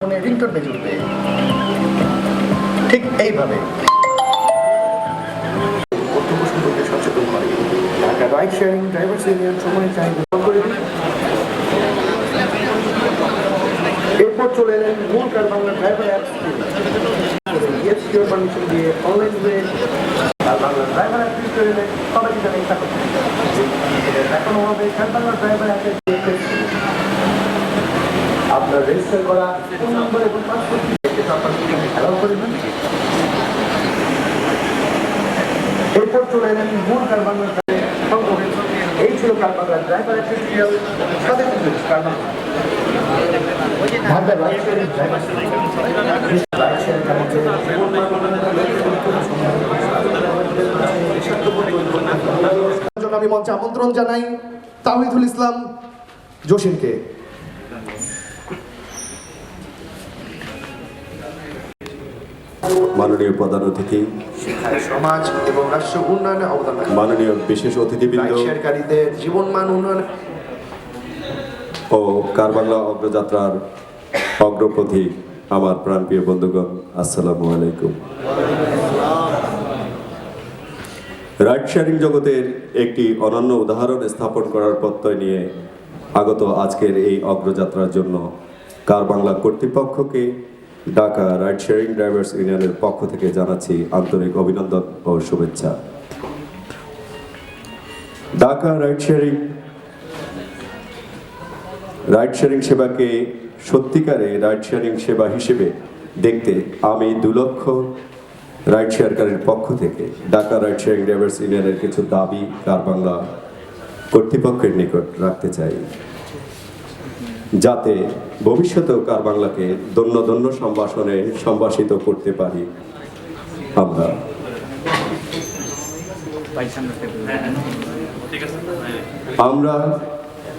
Ringtone বেজে উঠবে ঠিক এইভাবে কর্তব্য সম্পর্কে সচেতন করে। Dhaka ride sharing drivers union সময় চাহিদা করে দিন। এরপর চলে এলেন মূল car Bangla driver apps permission দিয়ে অনলাইন হয়ে car Bangla driver app use করে সবাইকে জানাই স্বাগত। দেখানো হবে কার বাংলা ড্রাইভার অ্যাপের আপনার রেজিস্টার করা ফোন নম্বর এবং পাসওয়ার্ড অ্যালাউ করে দেন। এরপর চলে এলেন মূল কার বাংলা এই ছিল কার বাংলা ড্রাইভার টিউটোরিয়াল সাথে কার বাংলা আমি মঞ্চে আমন্ত্রণ জানাই তাওহিদুল ইসলাম জসিমকে। মাননীয় প্রধান অতিথি, সমাজ এবং রাষ্ট্র উন্নয়নে অবদান মাননীয় বিশেষ অতিথিবৃন্দ, শেয়ারকারীদের জীবনমান উন্নয়ন ও কার বাংলা অগ্রযাত্রার অগ্রপথিক আমার প্রাণপ্রিয় বন্ধুগণ, আসসালামু আলাইকুম। রাইড শেয়ারিং জগতের একটি অনন্য উদাহরণ স্থাপন করার প্রত্যয় নিয়ে আগত আজকের এই অগ্রযাত্রার জন্য কার বাংলা কর্তৃপক্ষকে ঢাকা রাইড শেয়ারিং ড্রাইভার্স ইউনিয়নের পক্ষ থেকে জানাচ্ছি আন্তরিক অভিনন্দন ও শুভেচ্ছা। ঢাকা রাইড শেয়ারিং সেবাকে সত্যিকারে রাইড শেয়ারিং সেবা হিসেবে দেখতে আমি 2 লক্ষ রাইড শেয়ারকারীর পক্ষ থেকে ঢাকা রাইড শেয়ারিং ড্রাইভার্স ইউনিয়নের কিছু দাবি কার বাংলা কর্তৃপক্ষের নিকট রাখতে চাই, যাতে ভবিষ্যতেও কার বাংলাকে দন্য দন্য সম্ভাষণে সম্ভাষিত করতে পারি। আমরা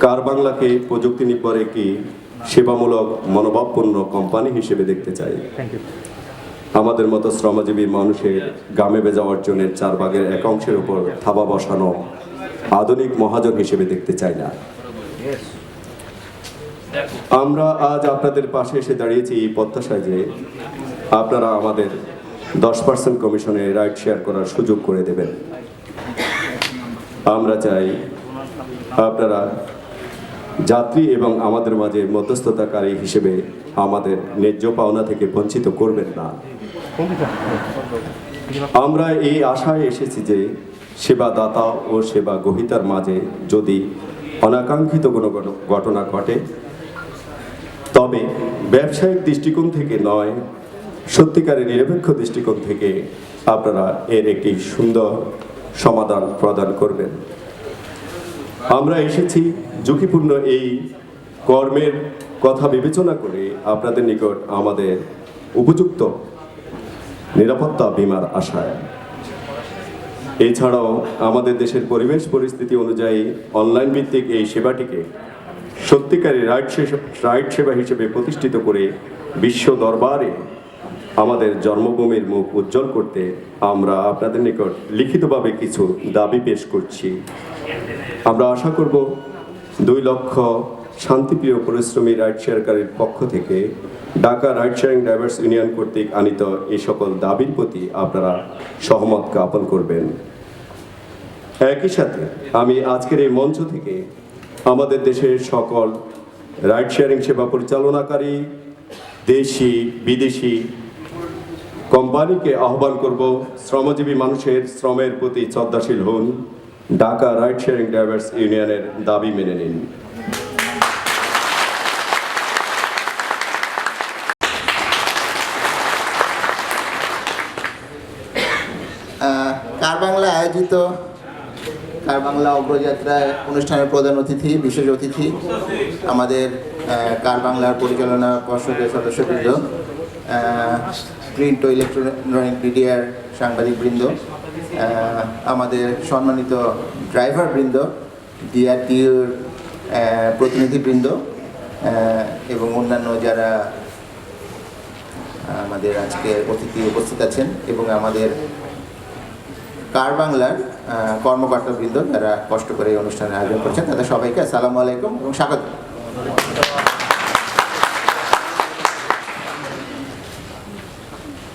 কার বাংলাকে প্রযুক্তি নির্ভর একটি সেবামূলক মনোভাবপূর্ণ কোম্পানি হিসেবে দেখতে চাই। আমাদের মতো শ্রমজীবী মানুষের গ্রামে ভেজা অর্জনের 4 ভাগের 1 অংশের উপর থাবা বসানো আধুনিক মহাজন হিসেবে দেখতে চাই না। আমরা আজ আপনাদের পাশে এসে দাঁড়িয়েছি এই প্রত্যাশায় যে আপনারা আমাদের 10% কমিশনে রাইড শেয়ার করার সুযোগ করে দেবেন। আমরা চাই আপনারা যাত্রী এবং আমাদের মাঝে মধ্যস্থতাকারী হিসেবে আমাদের ন্যায্য পাওনা থেকে বঞ্চিত করবেন না। আমরা এই আশায় এসেছি যে সেবাদাতা ও সেবা গ্রহীতার মাঝে যদি অনাকাঙ্ক্ষিত কোনো ঘটনা ঘটে, তবে ব্যবসায়িক দৃষ্টিকোণ থেকে নয়, সত্যিকারের নিরপেক্ষ দৃষ্টিকোণ থেকে আপনারা এর একটি সুন্দর সমাধান প্রদান করবেন। আমরা এসেছি ঝুঁকিপূর্ণ এই কর্মের কথা বিবেচনা করে আপনাদের নিকট আমাদের উপযুক্ত নিরাপত্তা বীমার আশায়। এছাড়াও আমাদের দেশের পরিবেশ পরিস্থিতি অনুযায়ী অনলাইন ভিত্তিক এই সেবাটিকে সত্যিকারের রাইড সেবা হিসেবে প্রতিষ্ঠিত করে বিশ্ব দরবারে আমাদের জন্মভূমির মুখ উজ্জ্বল করতে আমরা আপনাদের নিকট লিখিতভাবে কিছু দাবি পেশ করছি। আমরা আশা করব 2 লক্ষ শান্তিপ্রিয় পরিশ্রমী রাইড শেয়ারকারীর পক্ষ থেকে Dhaka ride sharing drivers union কর্তৃক আনিত এই সকল দাবির প্রতি আপনারা সহমত জ্ঞাপন করবেন। একই সাথে আমি আজকের এই মঞ্চ থেকে আমাদের দেশের সকল রাইড শেয়ারিং সেবা পরিচালনাকারী দেশি বিদেশি কোম্পানিকে আহ্বান করব, শ্রমজীবী মানুষের শ্রমের প্রতি শ্রদ্ধাশীল হন, ঢাকা রাইড শেয়ারিং ড্রাইভার্স ইউনিয়নের দাবি মেনে নিন। কার বাংলা আয়োজিত কার বাংলা অগ্রযাত্রায় অনুষ্ঠানের প্রধান অতিথি, বিশেষ অতিথি, আমাদের কার বাংলার পরিচালনা পর্ষদের সদস্যবৃন্দ, প্রিন্ট ও ইলেকট্রনিক মিডিয়ার সাংবাদিকবৃন্দ, আমাদের সম্মানিত ড্রাইভারবৃন্দ, ডিআরটিওর প্রতিনিধিবৃন্দ এবং অন্যান্য যারা আমাদের আজকে অতিথি উপস্থিত আছেন, এবং আমাদের কার বাংলার কর্মকর্তাবৃন্দ যারা কষ্ট করে এই অনুষ্ঠানের আয়োজন করছেন, তাদের সবাইকে আসসালামু আলাইকুম এবং স্বাগত।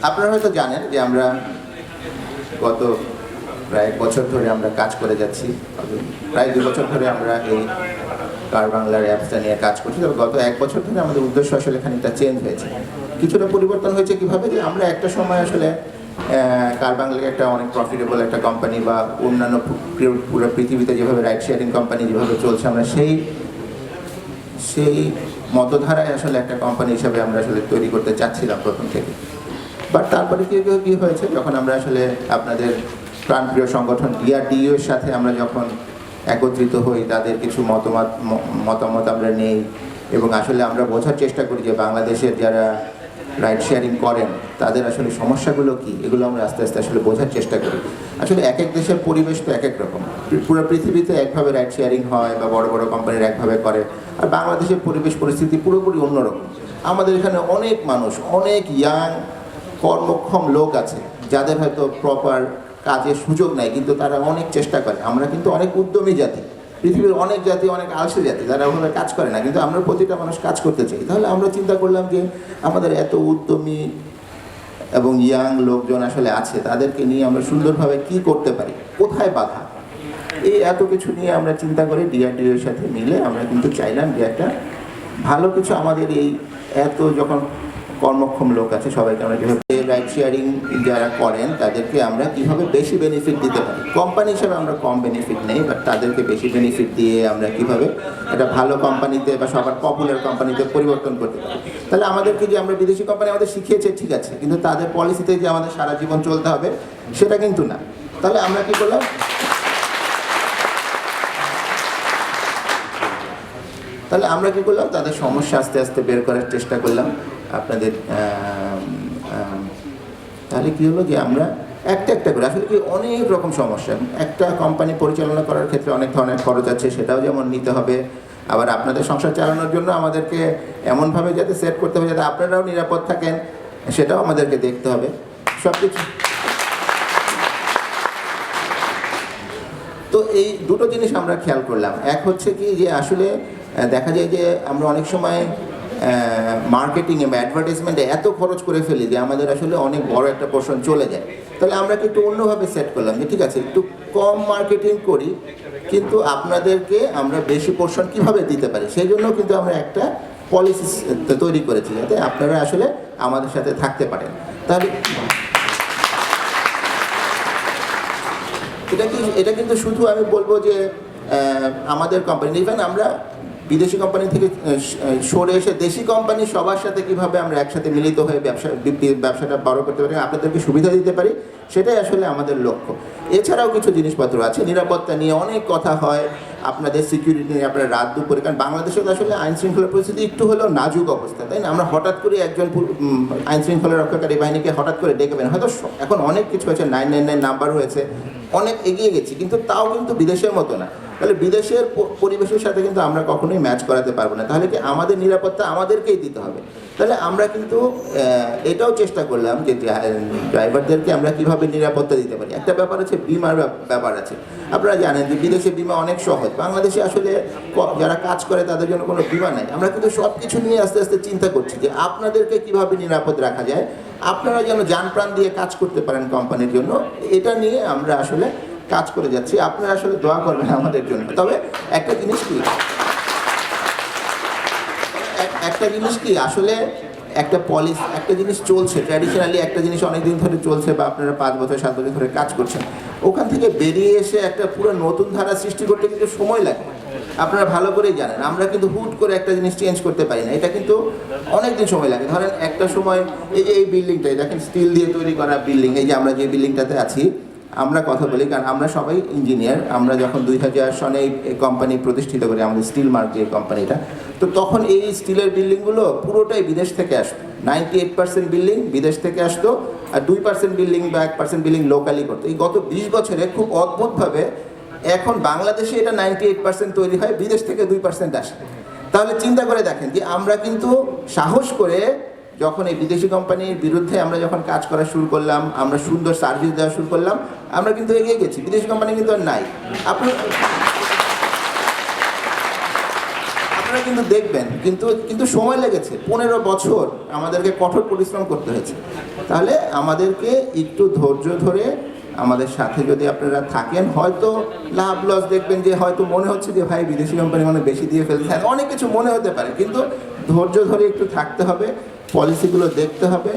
আপনারা হয়তো জানেন যে আমরা গত প্রায় 1 বছর ধরে আমরা কাজ করে যাচ্ছি, প্রায় 2 বছর ধরে আমরা এই কার বাংলার অ্যাপসটা নিয়ে কাজ করছি। তবে গত 1 বছর ধরে আমাদের উদ্দেশ্য আসলে খানিকটা চেঞ্জ হয়েছে, কিছুটা পরিবর্তন হয়েছে। কিভাবে? যে আমরা একটা সময় আসলে কার বাংলাকে একটা অনেক প্রফিটেবল একটা কোম্পানি বা অন্যান্য পুরো পৃথিবীতে যেভাবে রাইড শেয়ারিং কোম্পানি যেভাবে চলছে, আমরা সেই মতধারায় আসলে একটা কোম্পানি হিসাবে আমরা আসলে তৈরি করতে চাচ্ছিলাম প্রথম থেকে। বাট তারপরে কি হয়েছে, যখন আমরা আসলে আপনাদের প্রাণপ্রিয় সংগঠন DRDO এর সাথে আমরা যখন একত্রিত হই, তাদের কিছু মতামত আমরা নেই এবং আসলে আমরা বোঝার চেষ্টা করি যে বাংলাদেশের যারা রাইড শেয়ারিং করেন তাদের আসলে সমস্যাগুলো কি, এগুলো আমরা আস্তে আস্তে আসলে বোঝার চেষ্টা করি। আসলে এক এক দেশের পরিবেশ তো এক এক রকম, পুরো পৃথিবীতে একভাবে রাইড শেয়ারিং হয় বা বড় বড় কোম্পানির একভাবে করে, আর বাংলাদেশের পরিবেশ পরিস্থিতি পুরোপুরি অন্যরকম। আমাদের এখানে অনেক মানুষ, অনেক ইয়াং কর্মক্ষম লোক আছে যাদের হয়তো প্রপার কাজের সুযোগ নাই, কিন্তু তারা অনেক চেষ্টা করে। আমরা কিন্তু অনেক উদ্যমী জাতি, পৃথিবীর অনেক জাতি অনেক আলসে জাতি, তারা ওভাবে কাজ করে না, কিন্তু আমরা প্রতিটা মানুষ কাজ করতে চাই। তাহলে আমরা চিন্তা করলাম যে আমাদের এত উদ্যমী এবং ইয়াং লোকজন আসলে আছে, তাদেরকে নিয়ে আমরা সুন্দরভাবে কি করতে পারি, কোথায় বাধা, এই এত কিছু নিয়ে আমরা চিন্তা করে DRDO এর সাথে মিলে আমরা কিন্তু চাইলাম যে একটা ভালো কিছু আমাদের এই এত যখন কর্মক্ষম লোক আছে সবাইকে আমরা কীভাবে রাইড শেয়ারিং যারা করেন তাদেরকে আমরা কীভাবে বেশি বেনিফিট দিতে পারি। কোম্পানি হিসাবে আমরা কম বেনিফিট নেই, বাট তাদেরকে বেশি বেনিফিট দিয়ে আমরা কীভাবে একটা ভালো কোম্পানিতে বা সবার পপুলার কোম্পানিতে পরিবর্তন করতে পারি। তাহলে আমাদেরকে যে আমরা বিদেশি কোম্পানি আমাদের শিখিয়েছে ঠিক আছে, কিন্তু তাদের পলিসিতে যে আমাদের সারা জীবন চলতে হবে সেটা কিন্তু না। তাহলে আমরা কী করলাম, তাদের সমস্যা আস্তে আস্তে বের করার চেষ্টা করলাম আপনাদের। তাহলে কী হলো যে আমরা একটা করে আসলে কি অনেক রকম সমস্যা, একটা কোম্পানি পরিচালনা করার ক্ষেত্রে অনেক ধরনের খরচ আছে, সেটাও যেমন নিতে হবে। আবার আপনাদের সংসার চালানোর জন্য আমাদেরকে এমনভাবে যাতে সেট করতে হবে যাতে আপনারাও নিরাপদ থাকেন, সেটাও আমাদেরকে দেখতে হবে। সব কিছু তো এই দুটো জিনিস আমরা খেয়াল করলাম। এক হচ্ছে কি যে আসলে দেখা যায় যে আমরা অনেক সময় মার্কেটিংয়ে বা অ্যাডভার্টাইজমেন্টে এত খরচ করে ফেলি যে আমাদের আসলে অনেক বড় একটা পোর্শন চলে যায়। তাহলে আমরা কিন্তু অন্যভাবে সেট করলাম যে ঠিক আছে একটু কম মার্কেটিং করি, কিন্তু আপনাদেরকে আমরা বেশি পোর্শন কীভাবে দিতে পারি সেই জন্য কিন্তু আমরা একটা পলিসি তৈরি করেছি যাতে আপনারা আসলে আমাদের সাথে থাকতে পারেন। তাহলে এটা কিন্তু শুধু আমি বলবো যে আমাদের কোম্পানি, ইভেন আমরা বিদেশি কোম্পানি থেকে সরে এসে দেশি কোম্পানি সবার সাথে কীভাবে আমরা একসাথে মিলিত হয়ে ব্যবসাটা বড় করতে পারি, আপনাদেরকে সুবিধা দিতে পারি, সেটাই আসলে আমাদের লক্ষ্য। এছাড়াও কিছু জিনিসপত্র আছে, নিরাপত্তা নিয়ে অনেক কথা হয়, আপনাদের সিকিউরিটি নিয়ে আপনারা রাত দুপুরে, কারণ বাংলাদেশে তো আসলে আইন শৃঙ্খলা পরিস্থিতি একটু হলেও নাজুক অবস্থা, তাই না? আমরা হঠাৎ করে একজন আইন শৃঙ্খলা রক্ষাকারী বাহিনীকে হঠাৎ করে ডেকেবেন, হয়তো এখন অনেক কিছু হয়েছে, 999 নাম্বার হয়েছে, অনেক এগিয়ে গেছি, কিন্তু তাও কিন্তু বিদেশের মতো না। তাহলে বিদেশের পরিবেশের সাথে কিন্তু আমরা কখনোই ম্যাচ করাতে পারবো না। তাহলে কি আমাদের নিরাপত্তা আমাদেরকেই দিতে হবে। তাহলে আমরা কিন্তু এটাও চেষ্টা করলাম যে ড্রাইভারদেরকে আমরা কীভাবে নিরাপত্তা দিতে পারি। একটা ব্যাপার আছে, বিমার ব্যাপার আছে। আপনারা জানেন যে বিদেশে বিমা অনেক সহজ, বাংলাদেশে আসলে যারা কাজ করে তাদের জন্য কোনো বিমা নাই। আমরা কিন্তু সব কিছু নিয়ে আস্তে আস্তে চিন্তা করছি যে আপনাদেরকে কীভাবে নিরাপদ রাখা যায়, আপনারা যেন জান প্রাণ দিয়ে কাজ করতে পারেন কোম্পানির জন্য, এটা নিয়ে আমরা আসলে কাজ করে যাচ্ছি। আপনারা আসলে দোয়া করবেন আমাদের জন্য। তবে একটা জিনিস কি আসলে একটা পলিসি, একটা জিনিস চলছে ট্র্যাডিশনালি, একটা জিনিস অনেক দিন ধরে চলছে বা আপনারা 5 বছর 7 বছর ধরে কাজ করছেন, ওখান থেকে বেরিয়ে এসে একটা পুরো নতুন ধারা সৃষ্টি করতে কিন্তু সময় লাগে। আপনারা ভালো করেই জানেন আমরা কিন্তু হুট করে একটা জিনিস চেঞ্জ করতে পারি না, এটা কিন্তু অনেক দিন সময় লাগে। ধরেন একটা সময় এই বিল্ডিংটাই দেখেন, স্টিল দিয়ে তৈরি করা বিল্ডিং, এই যে আমরা যে বিল্ডিংটাতে আছি, আমরা কথা বলি কারণ আমরা সবাই ইঞ্জিনিয়ার। আমরা যখন 2000 সনে এই কোম্পানি প্রতিষ্ঠিত করি, আমাদের স্টিল মার্কেট এই কোম্পানিটা, তো তখন এই স্টিলের বিল্ডিংগুলো পুরোটাই বিদেশ থেকে আসতো। 98% বিল্ডিং বিদেশ থেকে আসতো, আর 2% বিল্ডিং বা 1% বিল্ডিং লোকালি করতো। এই গত 20 বছরে খুব অদ্ভুতভাবে এখন বাংলাদেশে এটা 98% তৈরি হয়, বিদেশ থেকে 2% আসে। তাহলে চিন্তা করে দেখেন যে আমরা কিন্তু সাহস করে যখন এই বিদেশি কোম্পানির বিরুদ্ধে আমরা যখন কাজ করা শুরু করলাম, আমরা সুন্দর সার্ভিস দেওয়া শুরু করলাম, আমরা কিন্তু এগিয়ে গেছি। বিদেশি কোম্পানি কিন্তু আর নাই। আপনারা আপনারা কিন্তু দেখবেন, কিন্তু সময় লেগেছে 15 বছর আমাদেরকে কঠোর পরিশ্রম করতে হয়েছে। তাহলে আমাদেরকে একটু ধৈর্য ধরে আমাদের সাথে যদি আপনারা থাকেন, হয়তো লাভ লস দেখবেন যে হয়তো মনে হচ্ছে যে ভাই বিদেশি কোম্পানি মানে বেশি দিয়ে ফেলছে, হ্যাঁ অনেক কিছু মনে হতে পারে, কিন্তু ধৈর্য ধরে একটু থাকতে হবে, পলিসিগুলো দেখতে হবে,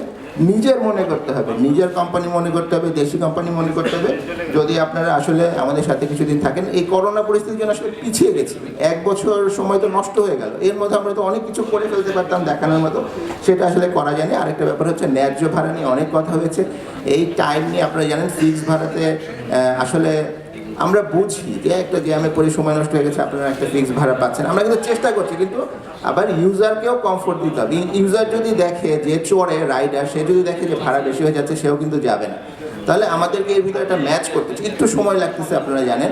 নিজের মনে করতে হবে, নিজের কোম্পানি মনে করতে হবে, দেশি কোম্পানি মনে করতে হবে। যদি আপনারা আসলে আমাদের সাথে কিছুদিন থাকেন, এই করোনা পরিস্থিতির জন্য আসলে পিছিয়ে গেছি, 1 বছর সময় তো নষ্ট হয়ে গেল, এর মধ্যে আমরা তো অনেক কিছু করে ফেলতে পারতাম দেখানোর মতো, সেটা আসলে করা যায়নি। আরেকটা ব্যাপার হচ্ছে ন্যায্য ভাড়া নিয়ে অনেক কথা হয়েছে, এই টাইম নিয়ে আপনারা জানেন ফিক্স ভাড়াতে আসলে আমরা বুঝি যে একটা জ্যামে পরে সময় নষ্ট হয়ে গেছে, আপনারা একটা ফিক্স ভাড়া পাচ্ছেন, আমরা কিন্তু চেষ্টা করছি, কিন্তু আবার ইউজারকেও কমফোর্ট দিতে হবে। ইউজার যদি দেখে যে চড়ে রাইডার, সে যদি দেখে যে ভাড়া বেশি হয়ে যাচ্ছে, সেও কিন্তু যাবে না। তাহলে আমাদেরকে এর ভিতরে একটা ম্যাচ করতে একটু সময় লাগতেছে, আপনারা জানেন,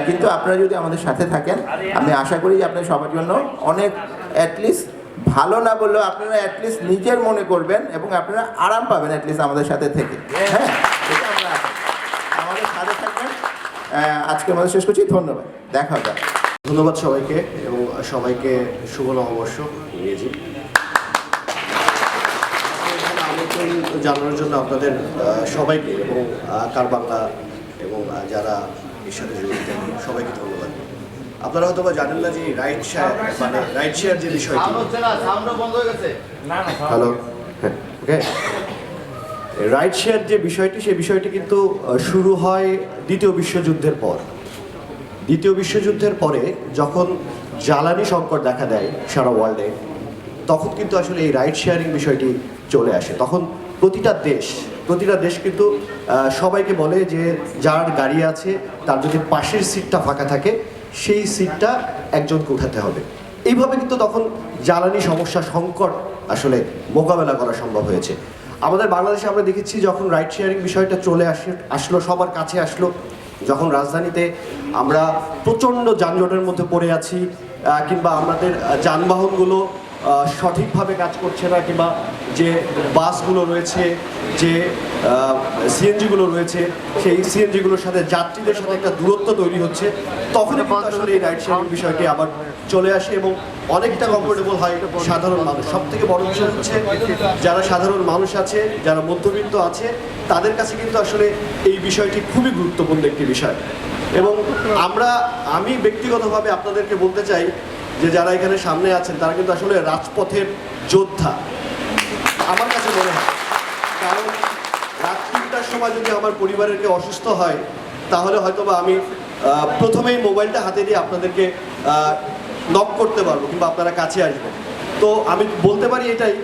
কিন্তু আপনারা যদি আমাদের সাথে থাকেন, আমি আশা করি যে আপনার সবার জন্য অনেক অ্যাটলিস্ট ভালো না বললেও আপনারা অ্যাটলিস্ট নিজের মনে করবেন এবং আপনারা আরাম পাবেন অ্যাটলিস্ট আমাদের সাথে থেকে। হ্যাঁ, এটা আমরা আশা করি। আমাদের সাথে থাকবেন। আজকে আমাদের শেষ করছি, ধন্যবাদ, দেখা হবে। ধন্যবাদ সবাইকে এবং সবাইকে শুভ নববর্ষ ইংরেজি। এখানে আমন্ত্রণ জানানোর জন্য আপনাদের সবাইকে এবং কার বাংলা এবং যারা এর সাথে জড়িত সবাইকে ধন্যবাদ। আপনারা হয়তো বা জানেন না যে রাইড শেয়ার মানে রাইড শেয়ার যে বিষয়টি, হ্যালো, হ্যাঁ, ওকে, রাইড শেয়ার যে বিষয়টি, সেই বিষয়টি কিন্তু শুরু হয় দ্বিতীয় বিশ্বযুদ্ধের পর। দ্বিতীয় বিশ্বযুদ্ধের পরে যখন জ্বালানি সংকট দেখা দেয় সারা ওয়ার্ল্ডে, তখন কিন্তু আসলে এই রাইড শেয়ারিং বিষয়টি চলে আসে। তখন প্রতিটা দেশ কিন্তু সবাইকে বলে যে যার গাড়ি আছে তার যদি পাশের সিটটা ফাঁকা থাকে, সেই সিটটা একজনকে উঠাতে হবে। এইভাবে কিন্তু তখন জ্বালানি সমস্যা সংকট আসলে মোকাবেলা করা সম্ভব হয়েছে। আমাদের বাংলাদেশে আমরা দেখেছি যখন রাইড শেয়ারিং বিষয়টা চলে আসলো, সবার কাছে আসলো, যখন রাজধানীতে আমরা প্রচণ্ড যানজটের মধ্যে পড়ে আছি, কিংবা আমাদের যানবাহনগুলো সঠিকভাবে কাজ করছে না, কিংবা যে বাসগুলো রয়েছে, যে সিএনজিগুলো রয়েছে, সেই সিএনজিগুলোর সাথে যাত্রীদের সাথে একটা দূরত্ব তৈরি হচ্ছে, তখনই কিন্তু আসলে এই রাইড শেয়ারিং বিষয়টি আবার চলে আসে এবং অনেকটা কমফোর্টেবল হয় সাধারণ মানুষ। সব থেকে বড় বিষয় হচ্ছে যারা সাধারণ মানুষ আছে, যারা মধ্যবিত্ত আছে, তাদের কাছে কিন্তু আসলে এই বিষয়টি খুবই গুরুত্বপূর্ণ একটি বিষয়। এবং আমি ব্যক্তিগতভাবে আপনাদেরকে বলতে চাই যে যারা এখানে সামনে আছেন তারা কিন্তু আসলে রাজপথের যোদ্ধা আমার কাছে মনে হয়। কারণ রাত 3টার সময় যদি আমার পরিবারের কেউ অসুস্থ হয়, তাহলে হয়তো বা আমি প্রথমেই মোবাইলটা হাতে দিয়ে আপনাদেরকে নক করতে পারবো, কিংবা আপনারা কাছে আসবেন। তো আমি বলতে পারি এটাই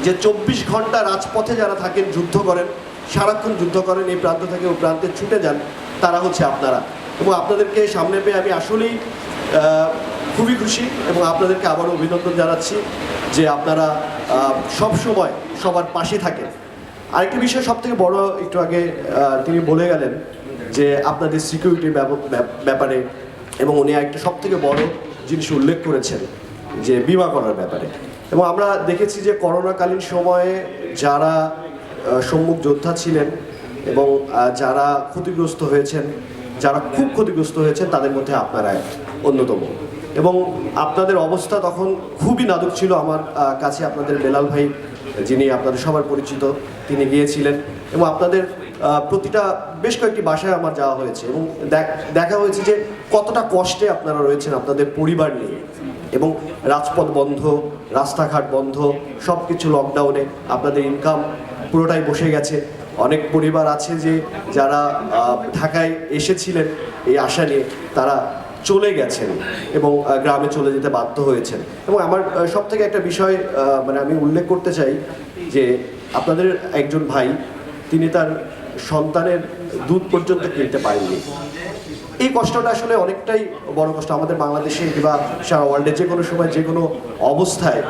যে 24 ঘন্টা রাজপথে যারা থাকেন, যুদ্ধ করেন, সারাক্ষণ যুদ্ধ করেন, এই প্রান্ত থেকে ওই প্রান্তে ছুটে যান, তারা হচ্ছে আপনারা। এবং আপনাদেরকে সামনে পেয়ে আমি আসলেই খুবই খুশি এবং আপনাদেরকে আবারও অভিনন্দন জানাচ্ছি যে আপনারা সব সময় সবার পাশে থাকেন। আরেকটি বিষয় সব থেকে বড়, একটু আগে তিনি বলে গেলেন যে আপনাদের সিকিউরিটির ব্যাপারে, এবং উনি একটা সব থেকে বড় জিনিস উল্লেখ করেছেন যে বিমা করার ব্যাপারে। এবং আমরা দেখেছি যে করোনাকালীন সময়ে যারা সম্মুখ যোদ্ধা ছিলেন এবং যারা ক্ষতিগ্রস্ত হয়েছেন, যারা খুব ক্ষতিগ্রস্ত হয়েছেন, তাদের মধ্যে আপনারা অন্যতম। এবং আপনাদের অবস্থা তখন খুবই নাজুক ছিল। আমার কাছে আপনাদের বেলাল ভাই, যিনি আপনাদের সবার পরিচিত, তিনি গিয়েছিলেন এবং আপনাদের প্রতিটা বেশ কয়েকটি বাসায় আমার যাওয়া হয়েছে এবং দেখা হয়েছে যে কতটা কষ্টে আপনারা রয়েছেন আপনাদের পরিবার নিয়ে। এবং রাজপথ বন্ধ, রাস্তাঘাট বন্ধ, সব কিছু লকডাউনে, আপনাদের ইনকাম পুরোটাই বসে গেছে। অনেক পরিবার আছে যে যারা ঢাকায় এসেছিলেন এই আশা নিয়ে, তারা চলে গেছেন এবং গ্রামে চলে যেতে বাধ্য হয়েছেন। এবং আমার সব থেকে একটা বিষয় মানে আমি উল্লেখ করতে চাই যে আপনাদের একজন ভাই, তিনি তার সন্তানের দুধ পর্যন্ত কিনতে পারেননি। এই কষ্টটা আসলে অনেকটাই বড় কষ্ট আমাদের বাংলাদেশে কিংবা সারা ওয়ার্ল্ডে যে কোনো সময় যে কোনো অবস্থায়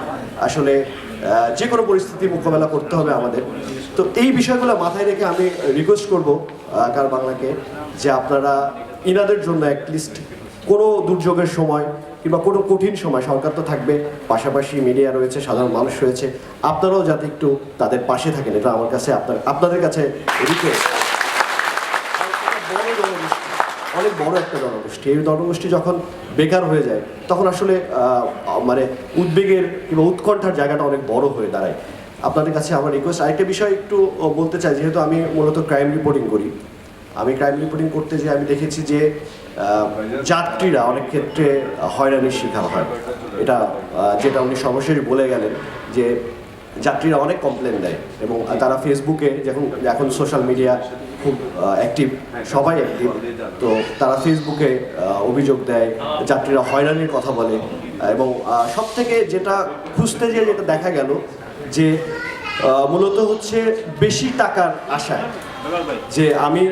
আসলে যে কোনো পরিস্থিতি মোকাবেলা করতে হবে আমাদের। তো এই বিষয়গুলো মাথায় রেখে আমি রিকোয়েস্ট করব কার বাংলাকে যে আপনারা ইনাদের জন্য অ্যাটলিস্ট কোনো দুর্যোগের সময় কিংবা কোনো কঠিন সময়, সরকার তো থাকবে, পাশাপাশি মিডিয়া রয়েছে, সাধারণ মানুষ রয়েছে, আপনারাও যাতে একটু তাদের পাশে থাকেন, এটা আমার কাছে আপনাদের কাছে রিকোয়েস্ট। অনেক বড় একটা জনগোষ্ঠী। এই জনগোষ্ঠী যখন বেকার হয়ে যায় তখন আসলে মানে উদ্বেগের কিংবা উৎকণ্ঠার জায়গাটা অনেক বড় হয়ে দাঁড়ায়। আপনাদের কাছে আমার রিকোয়েস্ট, আরেকটা বিষয় একটু বলতে চাই, যেহেতু আমি মূলত ক্রাইম রিপোর্টিং করি, আমি ক্রাইম রিপোর্টিং করতে যেয়ে আমি দেখেছি যে যাত্রীরা অনেক ক্ষেত্রে হয়রানির শিকার হয়। এটা যেটা উনি সর্বশেষ বলে গেলেন যে যাত্রীরা অনেক কমপ্লেন দেয় এবং তারা ফেসবুকে এখন সোশ্যাল মিডিয়া খুব অ্যাক্টিভ, সবাই অ্যাক্টিভ, তো তারা ফেসবুকে অভিযোগ দেয়, যাত্রীরা হয়রানির কথা বলে। এবং সব থেকে যেটা খুঁজতে যেয়ে যেটা দেখা গেল যে মূলত হচ্ছে বেশি টাকার আশায় যে আমি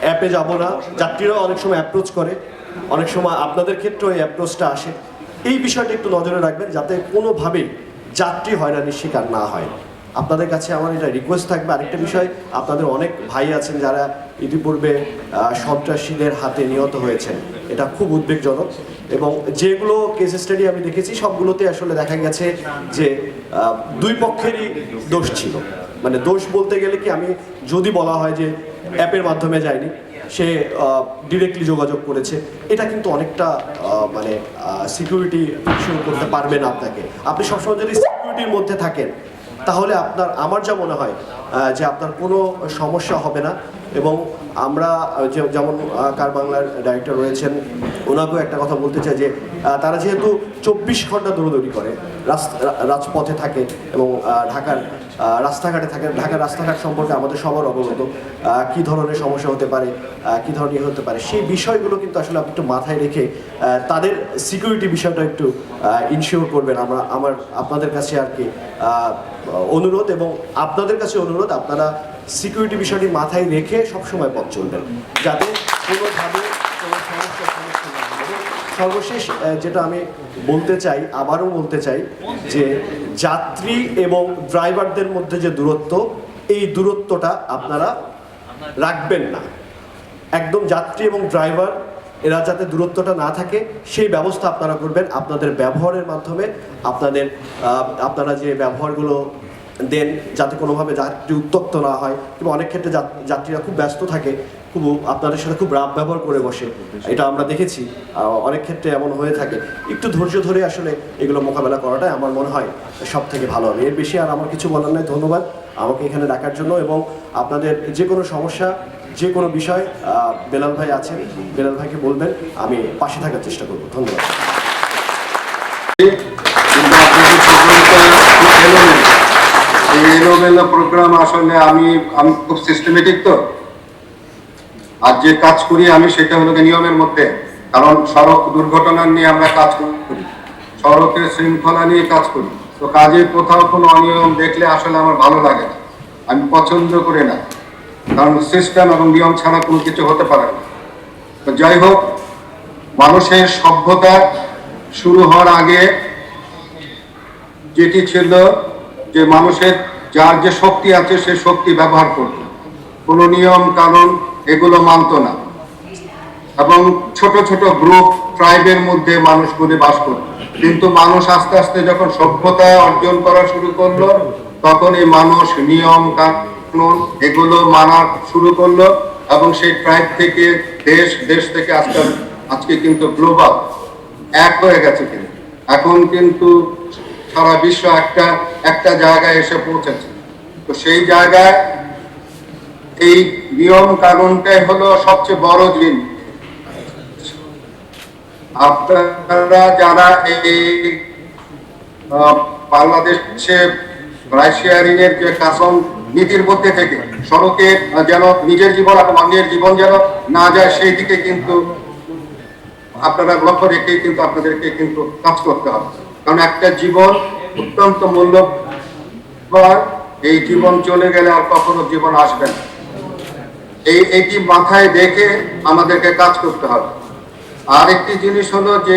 অ্যাপে যাব না, যাত্রীরাও অনেক সময় অ্যাপ্রোচ করে, অনেক সময় আপনাদের ক্ষেত্রেও এই অ্যাপ্রোচটা আসে। এই বিষয়টা একটু নজরে রাখবেন যাতে কোনোভাবেই যাত্রী হয়রানির শিকার না হয়। আপনাদের কাছে আমার এটা রিকোয়েস্ট থাকবে। আরেকটা বিষয়, আপনাদের অনেক ভাই আছেন যারা ইতিপূর্বে সন্ত্রাসীদের হাতে নিহত হয়েছেন, এটা খুব উদ্বেগজনক। এবং যেগুলো কেস স্টাডি আমি দেখেছি সবগুলোতে আসলে দেখা গেছে যে দুই পক্ষেরই দোষ ছিল। মানে দোষ বলতে গেলে কি, আমি যদি বলা হয় যে অ্যাপের মাধ্যমে যায়নি, সে ডিরেক্টলি যোগাযোগ করেছে, এটা কিন্তু অনেকটা মানে সিকিউরিটি ইনশিওর করতে পারবে না আপনাকে। আপনি সবসময় যদি সিকিউরিটির মধ্যে থাকেন তাহলে আমার যা মনে হয় যে আপনার কোনো সমস্যা হবে না। এবং আমরা যেমন কার বাংলার ডাইরেক্টর রয়েছেন, ওনাকেও একটা কথা বলতে চাই যে তারা যেহেতু 24 ঘন্টা দৌড়দৌড়ি করে, রাজপথে থাকে এবং ঢাকার রাস্তাঘাটে থাকে, ঢাকার রাস্তাঘাট সম্পর্কে আমাদের সবার অবগত, কী ধরনের সমস্যা হতে পারে, কী ধরনের হতে পারে, সেই বিষয়গুলো কিন্তু আসলে আপনি একটু মাথায় রেখে তাদের সিকিউরিটি বিষয়টা একটু ইনশিওর করবেন। আপনাদের কাছে আর কি অনুরোধ, এবং আপনাদের কাছে অনুরোধ, আপনারা সিকিউরিটি বিষয়টি মাথায় রেখে সবসময় পথ চলবেন যাতে কোনোভাবে কোনো সমস্যার সম্মুখীন না হয়। সর্বশেষ যেটা আমি আবারও বলতে চাই যে যাত্রী এবং ড্রাইভারদের মধ্যে যে দূরত্ব, এই দূরত্বটা আপনারা রাখবেন না। একদম যাত্রী এবং ড্রাইভার এরা যাতে দূরত্বটা না থাকে সেই ব্যবস্থা আপনারা করবেন আপনাদের ব্যবহারের মাধ্যমে। আপনারা যে ব্যবহারগুলো দেন যাতে কোনোভাবে যাত্রী উত্তক্ত না হয়, কিংবা অনেক ক্ষেত্রে যাত্রীরা খুব ব্যস্ত থাকে, আপনাদের সাথে খুব রাফ ব্যবহার করে বসে, এটা আমরা দেখেছি অনেক ক্ষেত্রে এমন হয়ে থাকে। একটু ধৈর্য ধরে আসলে এগুলো মোকাবেলা করাটাই আমার মনে হয় সব থেকে ভালো হবে। এর বেশি আর আমার কিছু বলার নেই। ধন্যবাদ আমাকে এখানে ডাকার জন্য, এবং আপনাদের যে কোনো সমস্যা, যে কোনো বিষয় বেলাল ভাই আছেন, বেলাল ভাইকে বলবেন, আমি পাশে থাকার চেষ্টা করব। ধন্যবাদ। এই এলোমেলো প্রোগ্রাম আসলে আমি খুব সিস্টেমেটিক, তো আর যে কাজ করি আমি সেটা হলো নিয়মের মধ্যে। কারণ সড়ক দুর্ঘটনা নিয়ে আমরা কাজ করি, সড়কের শৃঙ্খলা নিয়ে কাজ করি, তো কাজের কোথাও কোনো অনিয়ম দেখলে আসলে আমার ভালো লাগে না, আমি পছন্দ করি না। কারণ সিস্টেম এবং নিয়ম ছাড়া কোনো কিছু হতে পারে না। তো যাই হোক, মানুষের সভ্যতা শুরু হওয়ার আগে যেটি ছিল যে মানুষের যার যে শক্তি আছে সে শক্তি ব্যবহার করত, কোনো নিয়ম কানুন এগুলো মানত না, এবং ছোট ছোট গ্রুপ ট্রাইবের মধ্যে মানুষগুলি বাস করত। কিন্তু মানুষ আস্তে আস্তে যখন সভ্যতা অর্জন করা শুরু করলো, তখন এই মানুষ নিয়ম কানুন এগুলো মানা শুরু করলো, এবং সেই ট্রাইব থেকে দেশ থেকে আজকে কিন্তু গ্লোবাল এক হয়ে গেছে। কিন্তু এখন কিন্তু সারা বিশ্ব একটা জায়গায় এসে পৌঁছেছে। তো সেই জায়গায় এই নিয়ম কানুনটাই হলো সবচেয়ে বড় জিনিস। আপনারা যারা এই বাংলাদেশে রাইড শেয়ারিং এর যে কাসম নীতির মধ্যে থেকে সড়কে যেন নিজের জীবন এবং অন্যের জীবন যেন না যায়, সেই দিকে কিন্তু আপনারা লক্ষ্য রেখেই কিন্তু আপনাদেরকে কিন্তু কাজ করতে হবে। কারণ একটা জীবন অত্যন্ত মূল্যবান, এই জীবন চলে গেলে আর কখনো জীবন আসবে না। এইটি মাথায় রেখে আমাদেরকে কাজ করতে হবে। আর একটি জিনিস হলো যে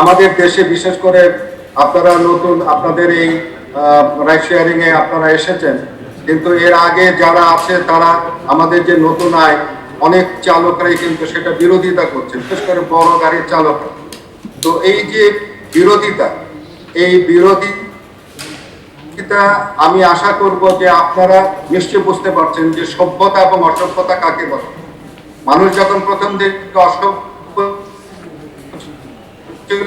আমাদের দেশে বিশেষ করে আপনারা নতুন, আপনাদের এই রাইড শেয়ারিং এ আপনারা এসেছেন, কিন্তু এর আগে যারা আছে তারা আমাদের যে নতুন আইন, অনেক চালকরাই কিন্তু সেটা বিরোধিতা করছে, বিশেষ করে বড় গাড়ির চালকরা। তো এই যে বিরোধিতা, এই বিরোধিতা আমি আশা করব যে আপনারা নিশ্চয় বুঝতে পারছেন যে সভ্যতা এবং অসভ্যতা কাকে বলে। মানুষ যখন প্রথম দিকে অসভ্য ছিল,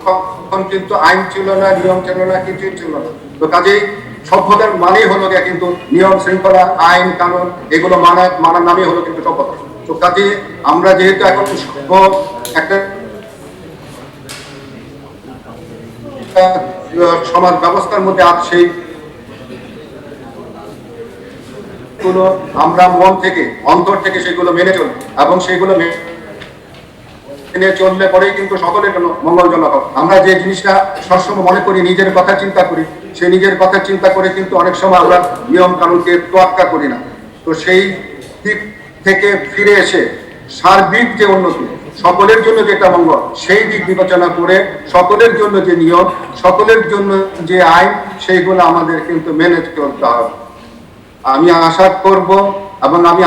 তখন কিন্তু আইন ছিল না, নিয়ম ছিল না, কিছুই ছিল না। তো কাজেই সভ্যতার মানেই হলো গিয়ে কিন্তু নিয়ম শৃঙ্খলা, আইন কানুন, এগুলো মানার নামই হলো কিন্তু সভ্যতা। তো কাজে আমরা যেহেতু এখন সভ্য একটা সমাজ ব্যবস্থার মধ্যে আছে, সেই আমরা মন থেকে অন্তর থেকে সেগুলো মেনে চলি, এবং সেগুলো মেনে চললে পরেই কিন্তু সকলের জন্য মঙ্গলজনক। আমরা যে জিনিসটা সবসময় মনে করি, নিজের কথা চিন্তা করি, সেই নিজের কথা চিন্তা করে কিন্তু অনেক সময় আমরা নিয়ম কানুনকে তোয়াক্কা করি না। তো সেই দিক থেকে ফিরে এসে সার্বিক যে উন্নতি, সকলের জন্য যেটা মঙ্গল, সেই দিক বিবেচনা করে সকলের জন্য যে নিয়ম, সকলের জন্য যে আইন, সেইগুলো আমাদের কিন্তু মেনে চলতে হবে। আমি আশা করব এবং আমি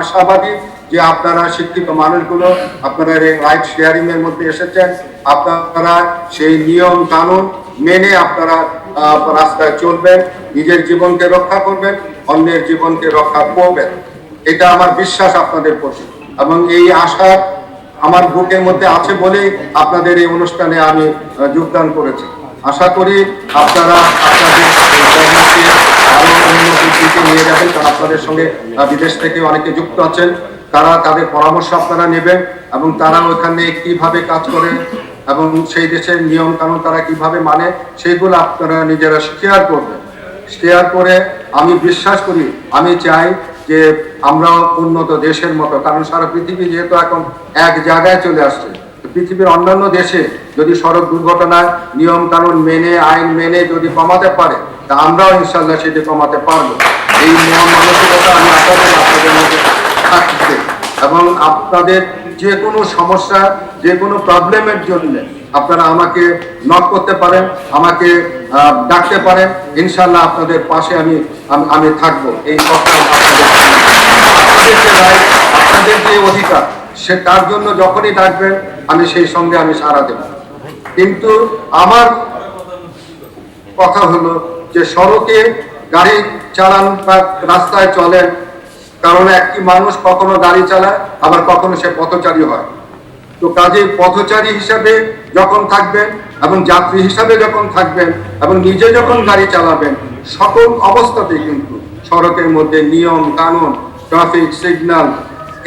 আশাবাদী যে আপনারা শিক্ষিত মানুষগুলো, আপনারা এই রাইট শেয়ারিং এর মধ্যে এসেছেন, আপনারা সেই নিয়ম কানুন মেনে আপনারা রাস্তায় চলবেন, নিজের জীবনকে রক্ষা করবেন, অন্যের জীবনকে রক্ষা করবেন। এটা আমার বিশ্বাস আপনাদের প্রতি, এবং এই আশা আমার বুকের মধ্যে আছে বলেই আপনাদের এই অনুষ্ঠানে আমি যোগদান করেছি। আশা করি আপনারা আপনাদের কর্মকে আরো উন্নতির দিকে নিয়ে যাবেন, কারণ আপনাদের সঙ্গে বিদেশ থেকে অনেকে যুক্ত আছেন, তারা তাদের পরামর্শ আপনারা নেবেন, এবং তারা ওখানে কিভাবে কাজ করেন এবং সেই দেশের নিয়ম কানুন তারা কিভাবে মানে, সেইগুলো আপনারা নিজেরা শেয়ার করবেন। শেয়ার করে আমি বিশ্বাস করি, আমি চাই যে আমরা উন্নত দেশের মতো, কারণ সারা পৃথিবী যেহেতু এখন এক জায়গায় চলে আসছে, পৃথিবীর অন্যান্য দেশে যদি সড়ক দুর্ঘটনা নিয়ম কানুন মেনে, আইন মেনে যদি কমাতে পারে, তা আমরাও ইনশাল্লাহ সেটি কমাতে পারবো। এই নিয়ম মানসিকতা আমি আশা করি আপনাদের মধ্যে থাকবে, এবং আপনাদের যে কোনো সমস্যা, যে কোনো প্রবলেমের জন্য আপনারা আমাকে নক করতে পারেন, আমাকে ডাকতে পারেন। ইনশাল্লাহ আপনাদের পাশে আমি থাকবো। এই কথা আপনাদের যে রাইট, আপনাদের যে অধিকার, সে তার জন্য যখনই ডাকবেন আমি সেই সঙ্গে আমি সাড়া দেব। কিন্তু আমার কথা হলো যে সড়কে গাড়ি চালান বা রাস্তায় চলেন, কারণ একটি মানুষ কখনো গাড়ি চালায়, আবার কখনো সে পথচারী হয়। তো কাজে পথচারী হিসাবে যখন থাকবেন এবং যাত্রী হিসাবে যখন থাকবেন এবং নিজে যখন গাড়ি চালাবেন, সকল অবস্থাতেই কিন্তু সড়কের মধ্যে নিয়ম কানুন, ট্রাফিক সিগন্যাল,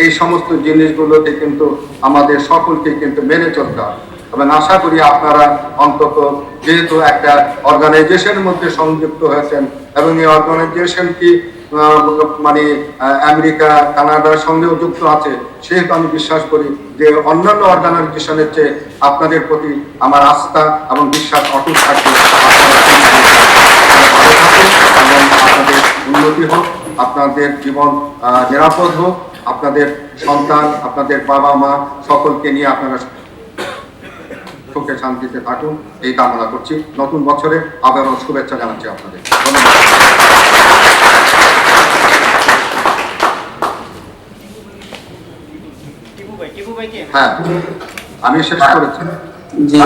এই সমস্ত জিনিসগুলোতে কিন্তু আমাদের সকলকে কিন্তু মেনে চলতে হবে। এবং আশা করি আপনারা অন্তত যেহেতু একটা অর্গানাইজেশনের মধ্যে সংযুক্ত হয়েছেন, এবং এই অর্গানাইজেশনটি মানে আমেরিকা কানাডার সঙ্গেও যুক্ত আছে, সেহেতু আমি বিশ্বাস করি যে অন্যান্য অর্গানাইজেশনের চেয়ে আপনাদের প্রতি আমার আস্থা এবং বিশ্বাস অটুট থাকবে। এবং আপনাদের উন্নতি হোক, আপনাদের জীবন নিরাপদ হোক, আপনাদের সন্তান, আপনাদের বাবা মা সকলকে নিয়ে আপনারা সুখে শান্তিতে থাকুন, এই কামনা করছি। নতুন বছরে আবারও শুভেচ্ছা জানাচ্ছি আপনাদের। ধন্যবাদ। হ্যাঁ, আমি শেষ করেছি। জি,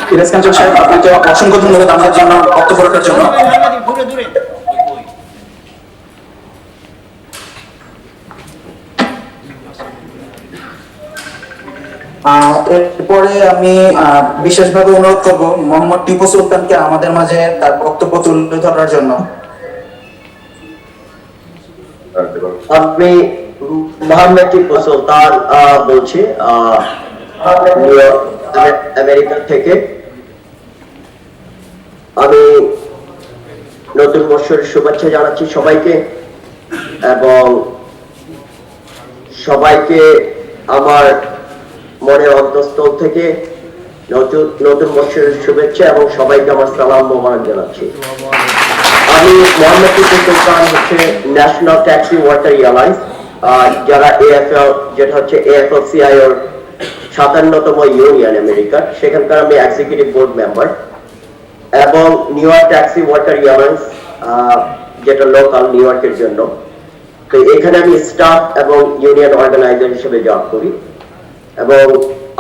ফিরোজ কাঞ্চন সাহেব, আপনাকে অসংখ্য ধন্যবাদ আমাদের জন্য বক্তব্য রাখার জন্য। এরপরে আমি বিশেষভাবে অনুরোধ করব মোহাম্মদ টিপু সুলতানকে আমাদের মাঝে তার বক্তব্য তুলে ধরার জন্য। আমি মোহাম্মদ টিপু সুলতান বলছি আমেরিকা থেকে। আমি নতুন বছরের শুভেচ্ছা জানাচ্ছি সবাইকে, এবং সবাইকে আমার মনের অন্তঃস্থল থেকে নতুন বছরের শুভেচ্ছা এবং সবাইকে আমার সালাম মোবারক জানাচ্ছি। আমি মোহাম্মদ টিপু সুলতান হচ্ছে ন্যাশনাল ট্যাক্সি ওয়ার্কার এয়ারলাইন্স, যারা এএফএল, যেটা হচ্ছে AFL-CIO 57তম ইউনিয়ন আমেরিকার, সেখানকার আমি এক্সিকিউটিভ বোর্ড মেম্বার। এবং new York taxi worker airlines, যেটা লোকাল নিউ ইয়র্কের জন্য। তো এখানে আমি স্টাফ এবং ইউনিয়ন অর্গানাইজার হিসেবে জব করি, এবং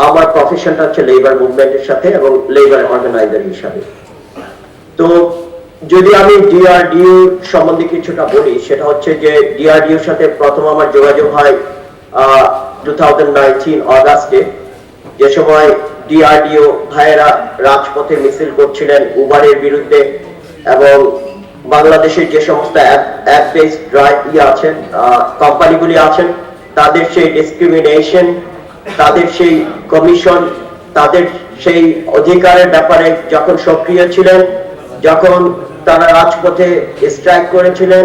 আমার প্রফেশনটা হচ্ছে লেবার মুভমেন্টের সাথে এবং লেবার অর্গানাইজার হিসাবে। তো যদি আমি ডিআরডিও সম্বন্ধে কিছুটা বলি, সেটা হচ্ছে যে ডিআরডিওর সাথে প্রথম আমার যোগাযোগ হয় 2019 অগাস্টে, যে সময় ডিআরডিও ভাইয়েরা রাজপথে মিছিল করছিলেন উবারের বিরুদ্ধে এবং বাংলাদেশের যে সমস্ত অ্যাপ বেসড আছেন কোম্পানিগুলি আছেন তাদের সেই ডিসক্রিমিনেশন, তাদের সেই কমিশন, তাদের সেই অধিকারের ব্যাপারে যখন সক্রিয় ছিলেন, যখন তারা রাজপথে স্ট্রাইক করেছিলেন,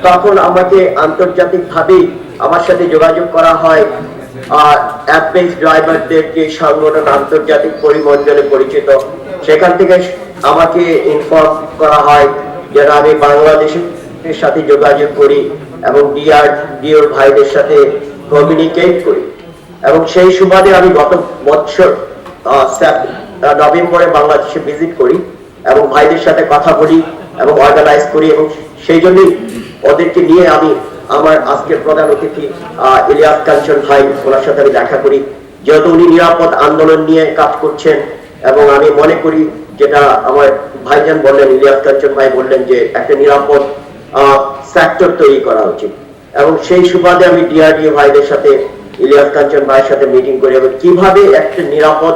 তখন আমাকে আন্তর্জাতিকভাবেই আমার সাথে যোগাযোগ করা হয় অ্যাপ বেসড ড্রাইভারদের যে সংগঠন আন্তর্জাতিক পরিমণ্ডলে পরিচিত, সেখান থেকে আমাকে ইনফর্ম করা হয় যে আমি বাংলাদেশের সাথে যোগাযোগ করি এবং ডিআরডিওর ভাইদের সাথে কমিউনিকেট করি এবং সেই সুবাদে আমি গত বছর নভেম্বরে বাংলাদেশে ভিজিট করি এবং ভাইদের সাথে কথা বলি এবং অর্গানাইজ করি এবং সেই জন্যই ওদেরকে নিয়ে আমি আমার আজকের প্রধান অতিথি ইলিয়াস কাঞ্চন ভাই, ওনার সাথে আমি দেখা করি, যেহেতু উনি নিরাপদ আন্দোলন নিয়ে কাজ করছেন এবং আমি মনে করি যেটা আমার ভাইজান বললেন, ইলিয়াস কাঞ্চন ভাই বললেন যে একটা নিরাপদ সেক্টর তৈরি করা উচিত এবং সেই সুবাদে আমি ডিআরডিও ভাইদের সাথে ইলিয়াস কাঞ্চন ভাইয়ের সাথে মিটিং করি এবং কিভাবে একটা নিরাপদ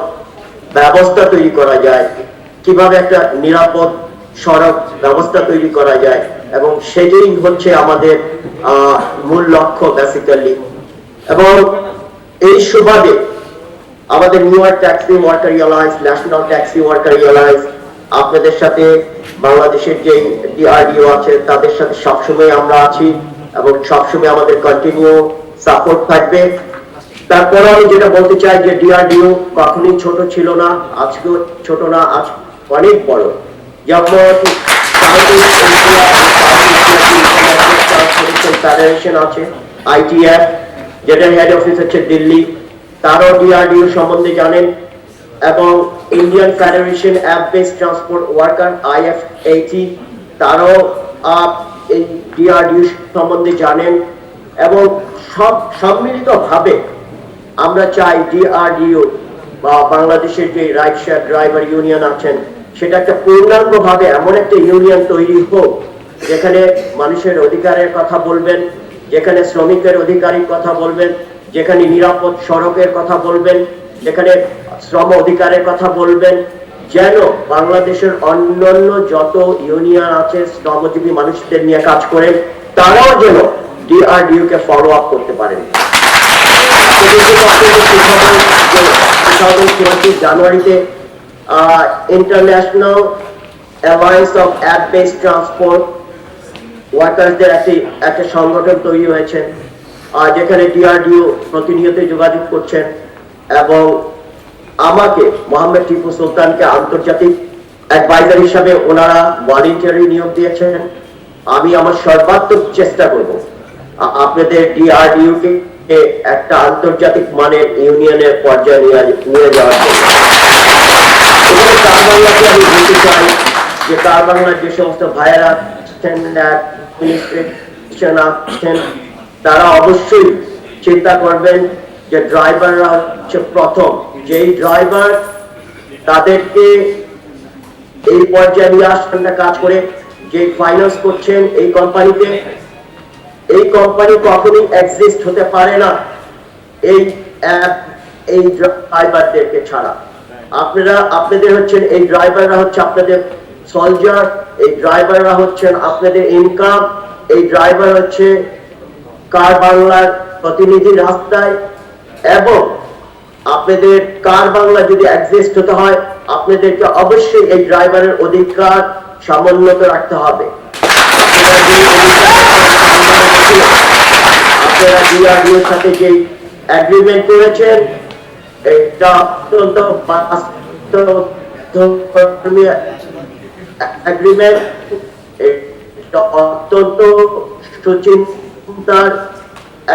ব্যবস্থা তৈরি করা যায়, কিভাবে একটা নিরাপদ সড়ক ব্যবস্থা তৈরি করা যায় এবং সেটাই হচ্ছে আমাদের মূল লক্ষ্য বেসিক্যালি। এবং এই সুবাদে আমাদের new York taxi worker alliance, national taxi worker alliance, আপনাদের সাথে বাংলাদেশের যে ডিআরডিও আছে তাদের সাথে সবসময় আমরা আছি এবং সবসময় আমাদের কন্টিনিউ সাপোর্ট থাকবে। তারপরে আমি যেটা বলতে চাই যে ডিআরডিও কখনোই ছোট ছিল না, আজকেও ছোট না, আজ অনেক বড়। যেমন ফেডারেশন আছে আইটিএফ, যেটার হেড অফিস হচ্ছে দিল্লি, তারাও ডিআরডিও সম্বন্ধে জানেন এবং Indian federation app Based transport worker IFAT, তারাও এই ডিআরডিও সম্বন্ধে জানেন এবং সব সম্মিলিতভাবে আমরা চাই ডিআরডিও বা বাংলাদেশের যে রাইড শেয়ার ড্রাইভার ইউনিয়ন আছেন সেটা একটা পূর্ণাঙ্গভাবে এমন একটা ইউনিয়ন তৈরি হোক যেখানে মানুষের অধিকারের কথা বলবেন, যেখানে শ্রমিকের অধিকারের কথা বলবেন, যেখানে নিরাপদ সড়কের কথা বলবেন, যেখানে শ্রম অধিকারের কথা বলবেন, যেন বাংলাদেশের অন্যান্য যত ইউনিয়ন আছে শ্রমজীবী মানুষদের নিয়ে কাজ করেন তারাও যেন ডিআরডিও কে ফলো আপ করতে পারেন। জানুয়ারিতে International Alliance of App Based Transport ওয়ার্কার্সদের একটা সংগঠন তৈরি হয়েছে যেখানে ডিআরডিও প্রতিনিয়ত যোগাযোগ করছেন এবং আমাকে মোহাম্মদ টিপু সুলতানকে আন্তর্জাতিক অ্যাডভাইজার হিসাবে ওনারা ভলান্টিয়ারি নিয়োগ দিয়েছেন। আমি আমার সর্বাত্মক চেষ্টা করব আপনাদের ডিআরডিও কে একটা আন্তর্জাতিক মানের ইউনিয়নের পর্যায়ে নিয়ে যাওয়ার জন্য। কার বাংলাকে আমি বলতে চাই যে কার বাংলার যে সমস্ত ভাইয়েরা আছেন তারা অবশ্যই চিন্তা করবেন যে ড্রাইভাররা হচ্ছে প্রথম যেই ড্রাইভার তাদেরকে এই পর্যায়ে নিয়ে আসছেন কাজ করে, যে ফাইন্যান্স করছেন এই কোম্পানিতে, এই কোম্পানি কখনোই এক্সিস্ট হতে পারে না এই ড্রাইভারদেরকে ছাড়া। আপনাদের হচ্ছেন এই ড্রাইভাররা হচ্ছে আপনাদের সোলজার, এই ড্রাইভাররা হচ্ছেন আপনাদের ইনকাম, এই ড্রাইভার হচ্ছে কার বাংলার প্রতিনিধি রাস্তায় এবং আপনাদের কার বাংলা যদি এক্সিস্ট হতে হয় আপনাদেরকে অবশ্যই এই ড্রাইভারের অধিকার সমুন্নত রাখতে হবে। আপনারা ডিআরডিওর সাথে যে এগ্রিমেন্ট করেছেন এটা অত্যন্ত এগ্রিমেন্ট, এটা অত্যন্ত সুচিন্তার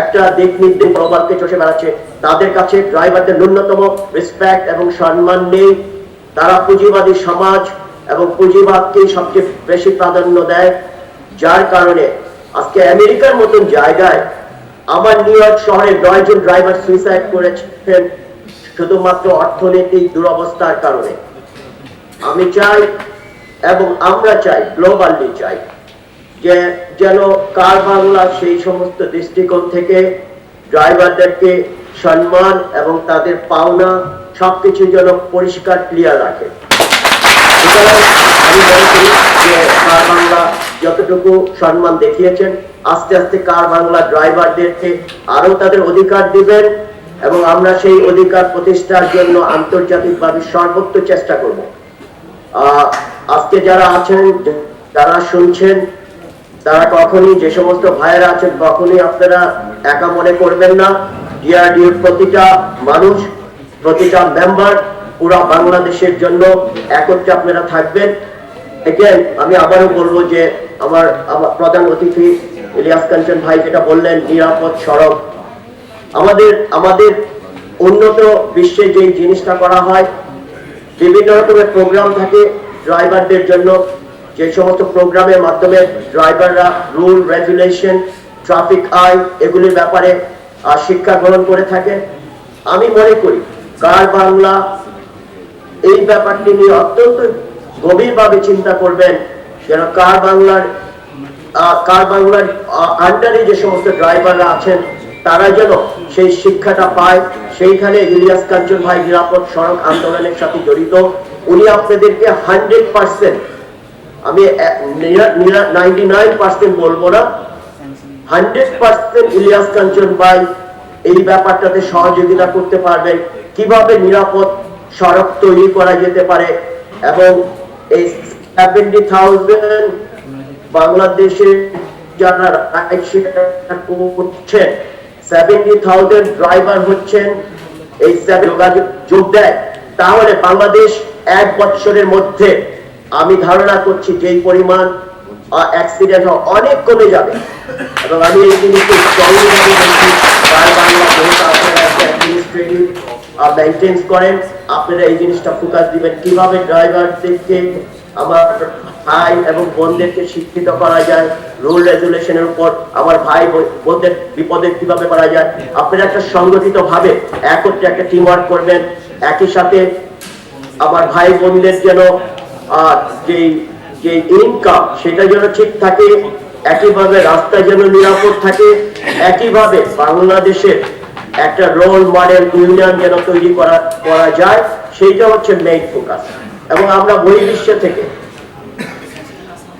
একটা দিক নির্দেশ প্রবাদকে চষে বেড়াচ্ছে। তাদের কাছে ড্রাইভারদের ন্যূনতম রেসপেক্ট এবং সম্মান নেই। তারা পুঁজিবাদী সমাজ এবং পুঁজিবাদকেই সবচেয়ে বেশি প্রাধান্য দেয়, যার কারণে আজকে আমেরিকার মতন জায়গায় আমার নিউ ইয়র্ক শহরে 9 জন ড্রাইভার সুইসাইড করেছেন শুধুমাত্র অর্থনৈতিক দুরবস্থার কারণে। আমি চাই এবং আমরা চাই, গ্লোবালি চাই, যে যেন কার বাংলা সেই সমস্ত দৃষ্টিকোণ থেকে ড্রাইভারদেরকে সম্মান এবং তাদের পাওনা সবকিছু যেন পরিষ্কার ক্লিয়ার রাখে। সুতরাং আমি মনে করি যে কার বাংলা যতটুকু সম্মান দেখিয়েছেন, আস্তে আস্তে কার বাংলা ড্রাইভারদেরকে আরো তাদের অধিকার দিবেন এবং আমরা সেই অধিকার প্রতিষ্ঠার জন্য আন্তর্জাতিকভাবে সর্বোচ্চ চেষ্টা করব। আজকে যারা আছেন, যারা শুনছেন, তারা কখনই, যে সমস্ত ভাইয়েরা আছেন, কখনই আপনারা একা মনে করবেন না। ডিআরডিওর প্রতিটা মানুষ, প্রতিটা মেম্বার পুরো বাংলাদেশের জন্য একত্রে আপনারা থাকবেন। এগেন আমি আবারও বলবো যে আমার প্রধান অতিথি ইলিয়াস কাঞ্চন ভাই যেটা বললেন, নিরাপদ সড়ক, আমাদের উন্নত বিশ্বে যে জিনিসটা করা হয়, বিভিন্ন রকমের প্রোগ্রাম থাকে ড্রাইভারদের জন্য, যে সমস্ত প্রোগ্রামের মাধ্যমে ড্রাইভাররা রুল, রেগুলেশন, ট্রাফিক আইন এগুলির ব্যাপারে শিক্ষা গ্রহণ করে থাকে। আমি মনে করি কার বাংলা এই ব্যাপারটি নিয়ে অত্যন্ত গভীরভাবে চিন্তা করবেন, যেন কার বাংলার আন্ডারে যে সমস্ত ড্রাইভাররা আছেন তারা যেন সেই শিক্ষাটা পায়। সেইখানে ইলিয়াস কাঞ্চন ভাই নিরাপদ সড়ক আন্দোলনের সাথে জড়িত, উনি আপনাদেরকে 100%, আমি 99% বলবো না, 100% ইলিয়াস কাঞ্চন ভাই এই ব্যাপারটাতে সহযোগিতা করতে পারবেন, কিভাবে নিরাপদ সড়ক তৈরি করা যেতে পারে। এবং এই 70,000 বাংলাদেশে যারা রাইড শেয়ার করছেন, 70,000 ড্রাইভার হচ্ছেন এই যোগ দেয়, তাহলে বাংলাদেশ 1 বছরের মধ্যে আমি ধারণা করছি যেই পরিমাণ অ্যাক্সিডেন্ট অনেক কমে যাবে। এবং আমি এই জিনিসকে মেনটেন করেন, আপনারা এই জিনিসটা ফোকাস দিবেন, কিভাবে ড্রাইভারদেরকে, আমার ভাই এবং বোনদেরকে শিক্ষিত করা যায়, রুল রেগুলেশনের উপর আমার ভাই বোনদের বিপদে কিভাবে করা যায়। আপনারা একটা সংগঠিত ভাবে একত্রে একটা টিম ওয়ার্ক করবেন, একই সাথে আমার ভাই বোনদের যেন যে ইনকাম সেটা যেন ঠিক থাকে, একইভাবে রাস্তা যেন নিরাপদ থাকে, একইভাবে বাংলাদেশের একটা রোল মডেল ইউনিয়ন যেন তৈরি করা যায়, সেইটা হচ্ছে মেইন ফোকাস। এবং আমরা বহির্বিশ্ব থেকে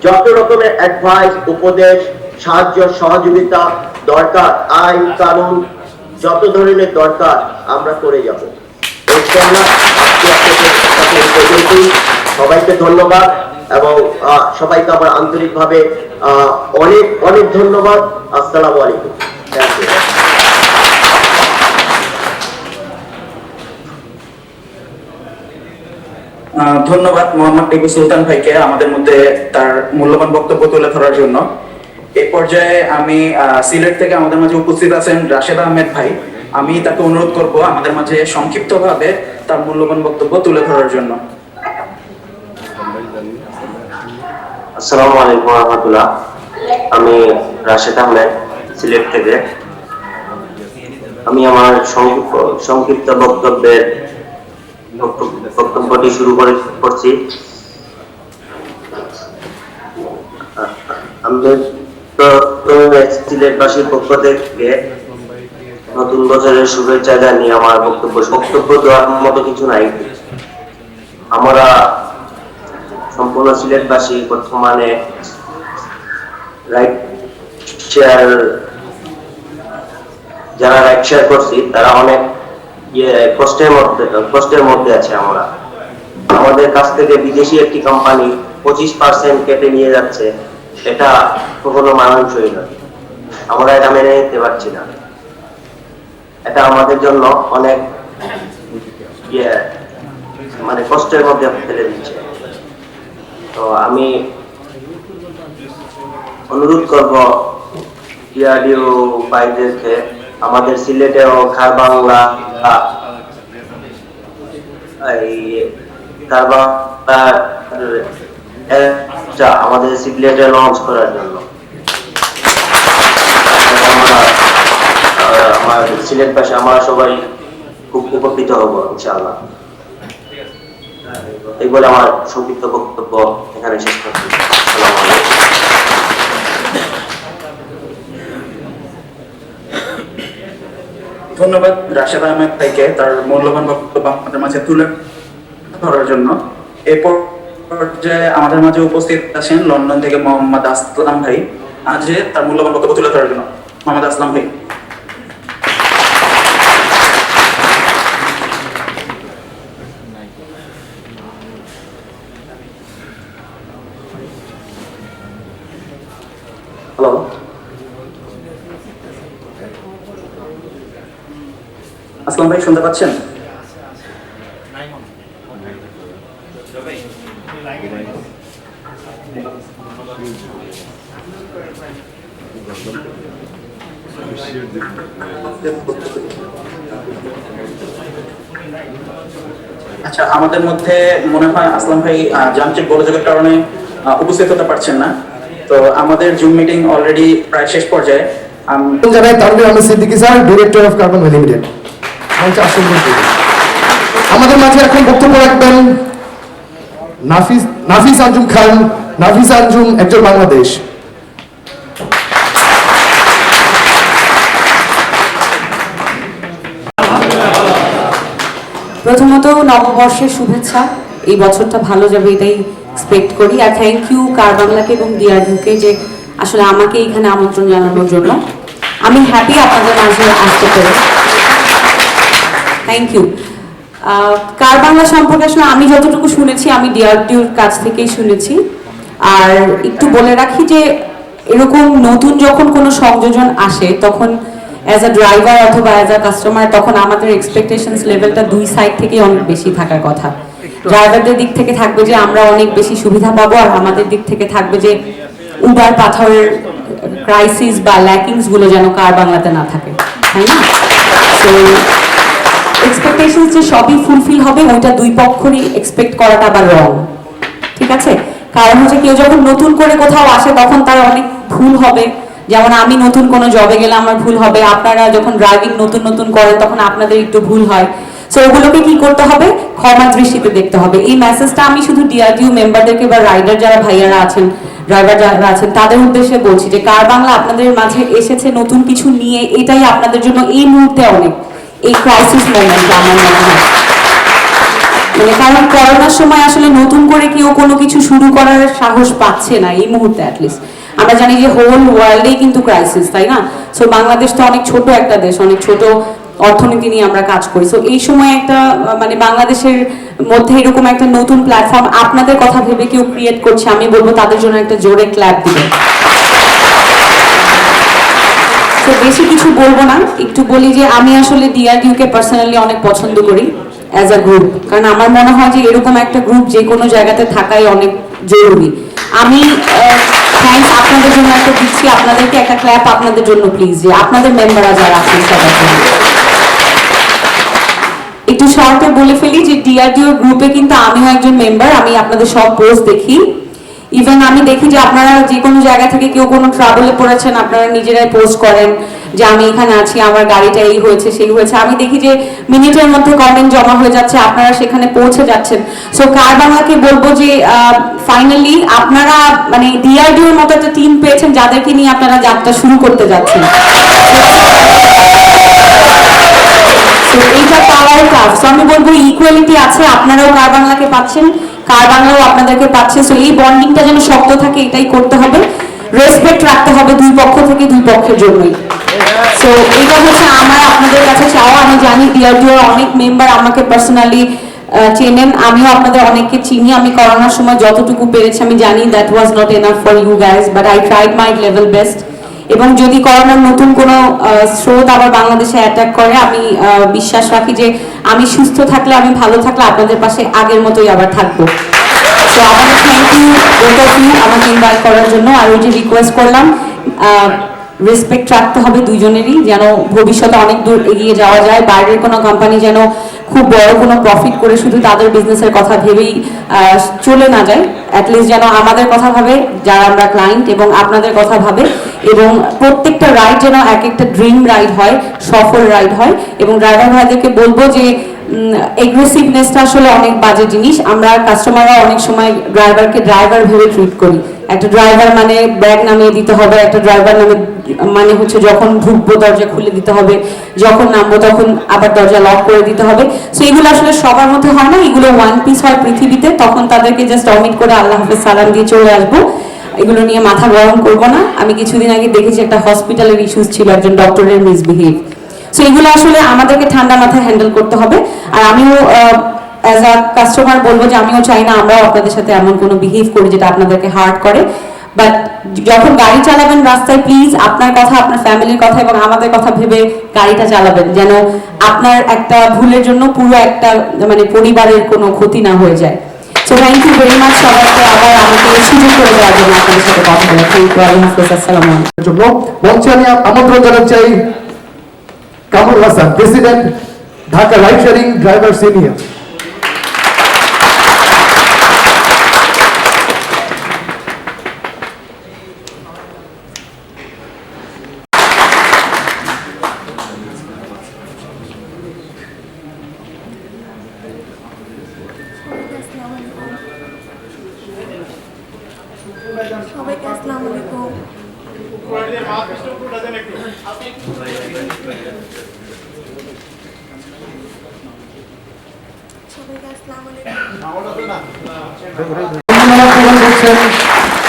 যত রকমের অ্যাডভাইস, উপদেশ, সাহায্য, সহযোগিতা দরকার, আইন কানুন যত ধরনের দরকার আমরা করে যাব। সবাইকে ধন্যবাদ এবং সবাইকে আমার আন্তরিকভাবে অনেক অনেক ধন্যবাদ। আসসালামু আলাইকুম। Thank you. ধন্যবাদ মোহাম্মদ টিপু সুলতান ভাইকে আমাদের মধ্যে তার মূল্যবান বক্তব্য তুলে ধরার জন্য। এই পর্যায়ে আমি সিলেট থেকে আমাদের মাঝে উপস্থিত আছেন রাশেদ আহমেদ ভাই, আমি তাকে অনুরোধ করব আমাদের মাঝে সংক্ষিপ্তভাবে তার মূল্যবান বক্তব্য তুলে ধরার জন্য। আসসালামু আলাইকুম রহমতুল্লাহ। আমি রাশেদ আহমেদ, সিলেট থেকে। আমি আমার সংক্ষিপ্ত বক্তব্যটি শুরু করছি। আমাদের সিলেটবাসীর পক্ষ থেকে নতুন বছরের শুভেচ্ছা জানিয়ে আমার বক্তব্য দেওয়ার মতো কিছু নাই। আমরা সম্পূর্ণ সিলেটবাসী বর্তমানে যারা রাইড শেয়ার করছি তারা অনেক কষ্টের মধ্যে আছে। আমাদের কাছ থেকে বিদেশি একটি কোম্পানি 25% কেটে নিয়ে যাচ্ছে, এটা কখনো মানানসই নয়। আমরা এটা মেনে নিতে পারছি না, এটা আমাদের জন্য অনেক মানে কষ্টের মধ্যে ফেলে দিচ্ছে। তো আমি অনুরোধ করব ডিআরডিও ভাইদেরকে, আমাদের সিলেটেও কার বাংলা আমাদের সিলেটে লঞ্চ করার জন্য। আমার সিলেট ভাষা আমরা সবাই খুব উপকৃত হব ইনশাআল্লাহ। এই বলে আমার সংক্ষিপ্ত বক্তব্য এখানে শেষ করছি। আসসালামু আলাইকুম। ধন্যবাদ রাশেদ আহমেদ ভাইকে তার মূল্যবান বক্তব্য আমাদের মাঝে তুলে ধরার জন্য। এরপর যে আমাদের মাঝে উপস্থিত আছেন লন্ডন থেকে মোহাম্মদ আসলাম ভাই, আজ তার মূল্যবান বক্তব্য তুলে ধরার জন্য। মোহাম্মদ আসলাম ভাই। হ্যালো, আসলাম ভাই শুনতে পাচ্ছেন? আচ্ছা, আমাদের মধ্যে মনে হয় আসলাম ভাই যান্ত্রিক গোলযোগের কারণে উপস্থিত হতে পারছেন না। তো আমাদের জুম মিটিং অলরেডি প্রায় শেষ পর্যায়ে। জানাই Tanvir Ahmed Siddiqui sir, director of carbon limited. আমাদের মাঝে এখন বক্তব্য রাখবেন নাফিস আঞ্জুম খান। নাফিস আঞ্জুম একজন বাংলাদেশ। প্রথমত নববর্ষের শুভেচ্ছা, এই বছরটা ভালো যাবে এটাই এক্সপেক্ট করি। আর থ্যাংক ইউ কার বাংলাকে এবং ডিআরডিউকে যে আসলে আমাকে এখানে আমন্ত্রণ জানানোর জন্য। আমি হ্যাপি আপনাদের মাঝে আসতে পেরে, থ্যাংক ইউ। কার বাংলা সম্পর্কে আসলে আমি যতটুকু শুনেছি আমি ডিআরডিউর কাছ থেকেই শুনেছি। আর একটু বলে রাখি যে এরকম নতুন যখন কোনো সংযোজন আসে তখন অ্যাজ আ ড্রাইভার অথবা অ্যাজ আ কাস্টমার তখন আমাদের এক্সপেকটেশনস লেভেলটা দুই সাইড থেকেই অনেক বেশি থাকার কথা। ড্রাইভারদের দিক থেকে থাকবে যে আমরা অনেক বেশি সুবিধা পাবো, আর আমাদের দিক থেকে থাকবে যে উবার পাথরের ক্রাইসিস বা ল্যাকিংস গুলো যেন কার বাংলাতে না থাকে, তাই না? তো এক্সপেকটেশনস যে সবই ফুলফিল হবে ওইটা দুই পক্ষরই এক্সপেক্ট করাটা আবার রং, ঠিক আছে? কারণ হচ্ছে কেউ যখন নতুন করে কোথাও আসে তখন তার অনেক ভুল হবে। যেমন আমি নতুন কোনো জবে গেলে আমার ভুল হবে, আপনারা যখন ড্রাইভিং নতুন নতুন করেন তখন আপনাদের একটু ভুল হয়। সো ওগুলোকে কি করতে হবে? ক্ষমা দৃষ্টিতে দেখতে হবে। এই মেসেজটা আমি শুধু ডিআরডিউ মেম্বারদেরকে বা রাইডার যারা ভাইয়ারা আছেন, ড্রাইভার যারা আছেন তাদের উদ্দেশ্যে বলছি যে কার বাংলা আপনাদের মাঝে এসেছে নতুন কিছু নিয়ে, এটাই আপনাদের জন্য এই মুহূর্তে অনেক, এই ক্রাইসিস মোমেন্ট আমার মনে হয়। মানে কারণ করোনার সময় আসলে নতুন করে কেউ কোনো কিছু শুরু করার সাহস পাচ্ছে না এই মুহূর্তে। অ্যাটলিস্ট আমরা জানি যে হোল ওয়ার্ল্ডেই কিন্তু ক্রাইসিস, তাই না? সো বাংলাদেশ তো অনেক ছোট একটা দেশ, অনেক ছোট অর্থনীতি নিয়ে আমরা কাজ করি। সো এই সময় একটা মানে বাংলাদেশের মধ্যে এরকম একটা নতুন প্ল্যাটফর্ম আপনাদের কথা ভেবে কেউ ক্রিয়েট করছে, আমি বলবো তাদের জন্য একটা জোরে ক্ল্যাপ দিবেন। তো বেশি কিছু বলবো না, একটু বলি যে আমি আসলে ডিআরডিউকে পার্সোনালি অনেক পছন্দ করি অ্যাজ আ গ্রুপ। কারণ আমার মনে হয় যে এরকম একটা গ্রুপ যে কোনো জায়গাতে থাকাই অনেক জরুরি। আমি থ্যাঙ্কস আপনাদের জন্য একটা দিচ্ছি, আপনাদেরকে একটা ক্ল্যাপ আপনাদের জন্য প্লিজ, যে আপনাদের মেম্বাররা যারা আছেন সবার জন্য। একটু শর্টে বলে ফেলি যে ডিআরডিও গ্রুপে কিন্তু আমিও একজন মেম্বার, আমি আপনাদের সব পোস্ট দেখি। ইভেন আমি দেখি যে আপনারা যে কোনো জায়গা থেকে কেউ কোনো ট্রাভেলে পড়েছেন আপনারা নিজেরাই পোস্ট করেন যে আমি এখানে আছি, আমার গাড়িটা এই হয়েছে সেই হয়েছে। আমি দেখি যে মিনিটের মধ্যে কমেন্ট জমা হয়ে যাচ্ছে, আপনারা সেখানে পৌঁছে যাচ্ছেন। সো কার বাংলাকে বলবো যে ফাইনালি আপনারা মানে ডিআরডিওর মতো একটা টিম পেয়েছেন যাদেরকে নিয়ে আপনারা যাত্রা শুরু করতে যাচ্ছেন। এইটা পাওয়ার কাজ। সো আমি বলবো ইকুয়ালিটি আছে, আপনারাও কার বাংলাকে পাচ্ছেন, কার বাংলাও আপনাদেরকে পাচ্ছে। সো এই বন্ডিংটা যেন শক্ত থাকে এটাই করতে হবে, রেসপেক্ট রাখতে হবে দুই পক্ষ থেকে, দুই পক্ষের জন্যই। সো এইটা হচ্ছে আমার আপনাদের কাছে চাওয়া। আমি জানি ডিআরডিওর অনেক মেম্বার আমাকে পার্সোনালি চেনেন, আমিও আপনাদের অনেককে চিনি। আমি করোনার সময় যতটুকু পেরেছি আমি জানি that was not enough for you guys, but I tried my level best. এবং যদি করোনার নতুন কোনো স্রোত আবার বাংলাদেশে অ্যাটাক করে, আমি বিশ্বাস রাখি যে আমি সুস্থ থাকলে, আমি ভালো থাকলে আপনাদের পাশে আগের মতোই আবার থাকবো। তো আমাকে thank you both of you আমাকে ইনভাইট করার জন্য। আর ওই যে রিকোয়েস্ট করলাম, রেসপেক্ট রাখতে হবে দুইজনেরই, যেন ভবিষ্যতে অনেক দূর এগিয়ে যাওয়া যায়। বাইরের কোনো কোম্পানি যেন খুব বড় কোনো প্রফিট করে শুধু তাদের বিজনেসের কথা ভেবেই চলে না যায়। অ্যাটলিস্ট যেন আমাদের কথা ভাবে যারা আমরা ক্লায়েন্ট, এবং আপনাদের কথা ভাবে, এবং প্রত্যেকটা রাইড যেন এক একটা ড্রিম রাইড হয়, সফল রাইড হয়। এবং ড্রাইভার ভাইদেরকে বলবো যে এগ্রেসিভনেসটা আসলে অনেক বাজে জিনিস। আমরা কাস্টমাররা অনেক সময় ড্রাইভারকে ড্রাইভার ভেবে ট্রিট করি। একটা ড্রাইভার মানে ব্যাগ নামিয়ে দিতে হবে, একটা ড্রাইভার মানে হচ্ছে যখন ঢুকবো দরজা খুলে দিতে হবে, যখন নামবো তখন আবার দরজা লক করে দিতে হবে। সো এগুলো আসলে সবার মধ্যে হয় না, এগুলো ওয়ান পিস হয় পৃথিবীতে। তখন তাদেরকে জাস্ট অমিট করে আল্লাহ হাফেজ সালাম দিয়ে চলে আসবো, এগুলো নিয়ে মাথা গরম করবো না। আমি কিছুদিন আগে দেখেছি একটা হসপিটালের ইস্যুস ছিল, একজন ডক্টরের মিসবিহেভ। সো এগুলো আসলে আমাদেরকে ঠান্ডা মাথায় হ্যান্ডেল করতে হবে। আর আমিও অ্যাজ আ কাস্টমার বলবো যে আমিও চাই না আমরাও আপনাদের সাথে এমন কোনো বিহেভ করি যেটা আপনাদেরকে হার্ট করে। বাট যখন গাড়ি চালাবেন রাস্তায় প্লিজ আপনার কথা, আপনার ফ্যামিলির কথা এবং আমাদের কথা ভেবে গাড়িটা চালাবেন, যেন আপনার একটা ভুলের জন্য পুরো একটা মানে পরিবারের কোনো ক্ষতি না হয়ে যায়। So thank you very much সবাইকে, আবার আমাকে সুযোগ করে দেওয়ার জন্য আপনাদের সাথে কথা বলা। থ্যাংক ইউ, আল্লাহ হাফেজ, আসসালামু আলাইকুম। জন্য মঞ্চে আমি আমন্ত্রণ জানাচ্ছি Kamrul Hasan, president Dhaka ride sharing drivers union. সবাইকে আসসালামু আলাইকুম। সবাইকে আসসালামু আলাইকুম।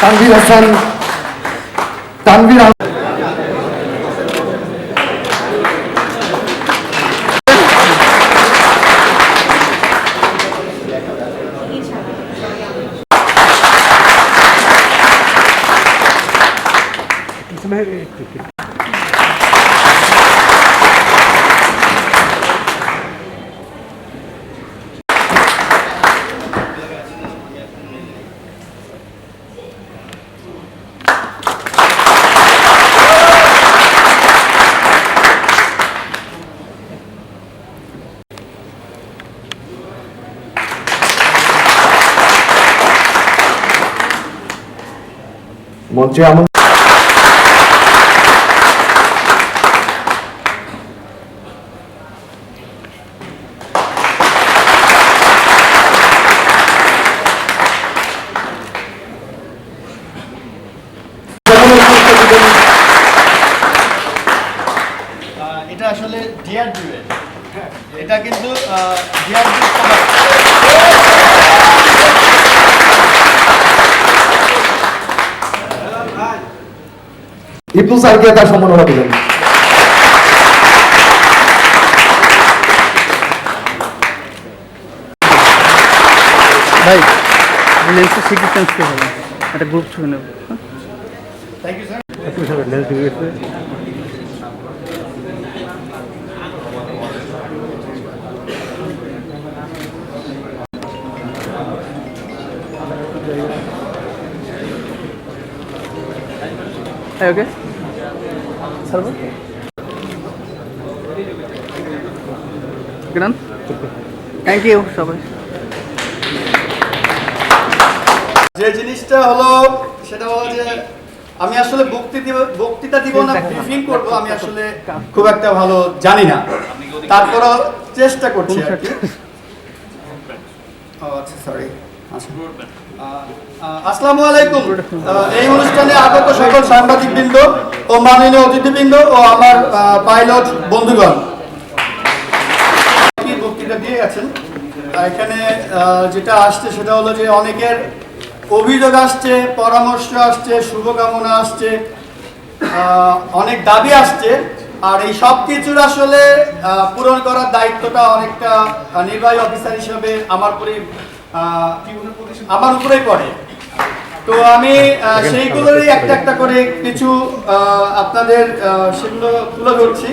তানভীর হাসান, তানভীর মঞ্চে এটা আসলে ডিআরডিও, এটা কিন্তু ডিআরডিও ইবনু স্যারকে তার সম্মাননা দিলেন। ভাই লেন্সের সিকুয়েন্স কি হবে, একটা গ্রুপ ছবি নেব। Thank you sir. Okay sir, thank you সবাই। যে জিনিসটা হলো সেটা হলো যে আমি আসলে বক্তৃতা দিব না ব্রিফিং করব, আমি আসলে খুব একটা ভালো জানি না, তারপরও চেষ্টা করছি আর কি। আচ্ছা সরি, আসসালামু আলাইকুম। এই অনুষ্ঠানে আগত সকল সাংবাদিকবৃন্দ ও মাননীয় অতিথিবৃন্দ ও আমার পাইলট বন্ধুগণ, বক্তৃতা দিয়ে গেছেন। এখানে যেটা আসছে সেটা হলো যে অনেকের অভিযোগ আসছে, পরামর্শ আসছে, শুভকামনা আসছে, অনেক দাবি আসছে। আর এই সব কিছুর আসলে পূরণ করার দায়িত্বটা অনেকটা নির্বাহী অফিসার হিসেবে আমার উপরেই পড়ে। তো আমি সেইগুলোরই একটা একটা করে কিছু আপনাদের সেগুলো তুলে ধরছি।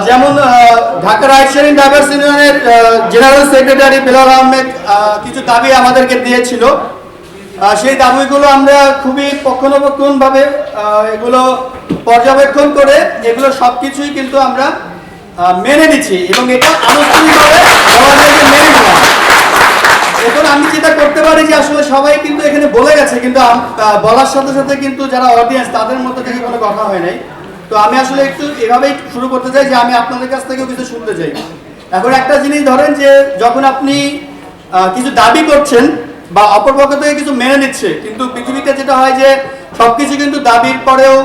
যেমন ঢাকা রাইড শেয়ারিং ড্রাইভার্স ইউনিয়নের জেনারেল সেক্রেটারি বেলাল আহমেদ কিছু দাবি আমাদেরকে দিয়েছিল। সেই দাবিগুলো আমরা খুবই পক্ষানুপক্ষভাবে এগুলো পর্যবেক্ষণ করে এগুলো সবকিছুই কিন্তু আমরা মেনে নিচ্ছি এবং এটা আনুষ্ঠানিকভাবে মেনে নিলাম। এখন আমি যেটা করতে পারি যে আসলে সবাই কিন্তু এখানে বলে গেছে, কিন্তু বলার সাথে সাথে কিন্তু যারা অডিয়েন্স তাদের মধ্যে থেকে কোনো কথা হয় নাই। তো আমি আসলে একটু এভাবেই শুরু করতে চাই যে আমি আপনাদের কাছ থেকেও কিছু শুনতে চাই। এখন একটা জিনিস ধরেন যে যখন আপনি কিছু দাবি করছেন বা অপরপক্ষ থেকে কিছু মেনে নিচ্ছে, কিন্তু পৃথিবীতে যেটা হয় যে সবকিছু কিন্তু দাবির পরেও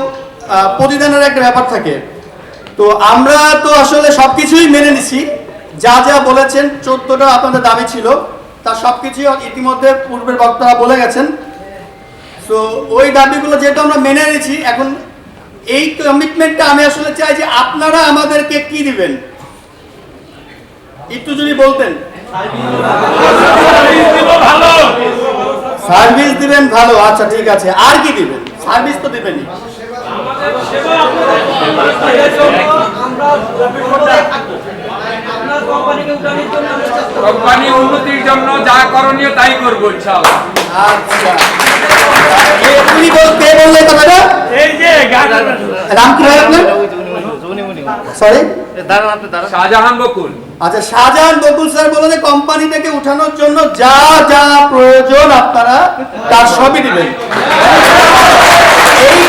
প্রতিদানের একটা ব্যাপার থাকে। তো আমরা তো আসলে সবকিছুই মেনে নিছি, যা যা বলেছেন 14টা আপনাদের দাবি ছিল তার সবকিছুই ইতিমধ্যে পূর্বের বক্তারা বলে গেছেন। তো ওই দাবিগুলো যেহেতু আমরা মেনে নিয়েছি, এখন এই কমিটমেন্টটা আমি আসলে চাই যে আপনারা আমাদেরকে কি দিবেন একটু যদি বলতেন। সার্ভিস দিবেন ভালো, আচ্ছা ঠিক আছে, আর কি দিবেন? সার্ভিস তো দিবেনই। কোম্পানি উন্নতির জন্য যা করণীয় তাই করবো ইনশাআল্লাহ। আচ্ছা, তুমি কে বললে কথাটা? এই যে নাম কি হয় আপনার? সরি, শাহজাহান বকুল। আচ্ছা, শাহজাহান বকুল স্যার বলে যে কোম্পানিটাকে উঠানোর জন্য যা যা প্রয়োজন আপনারা তার সবই দিবেন। এই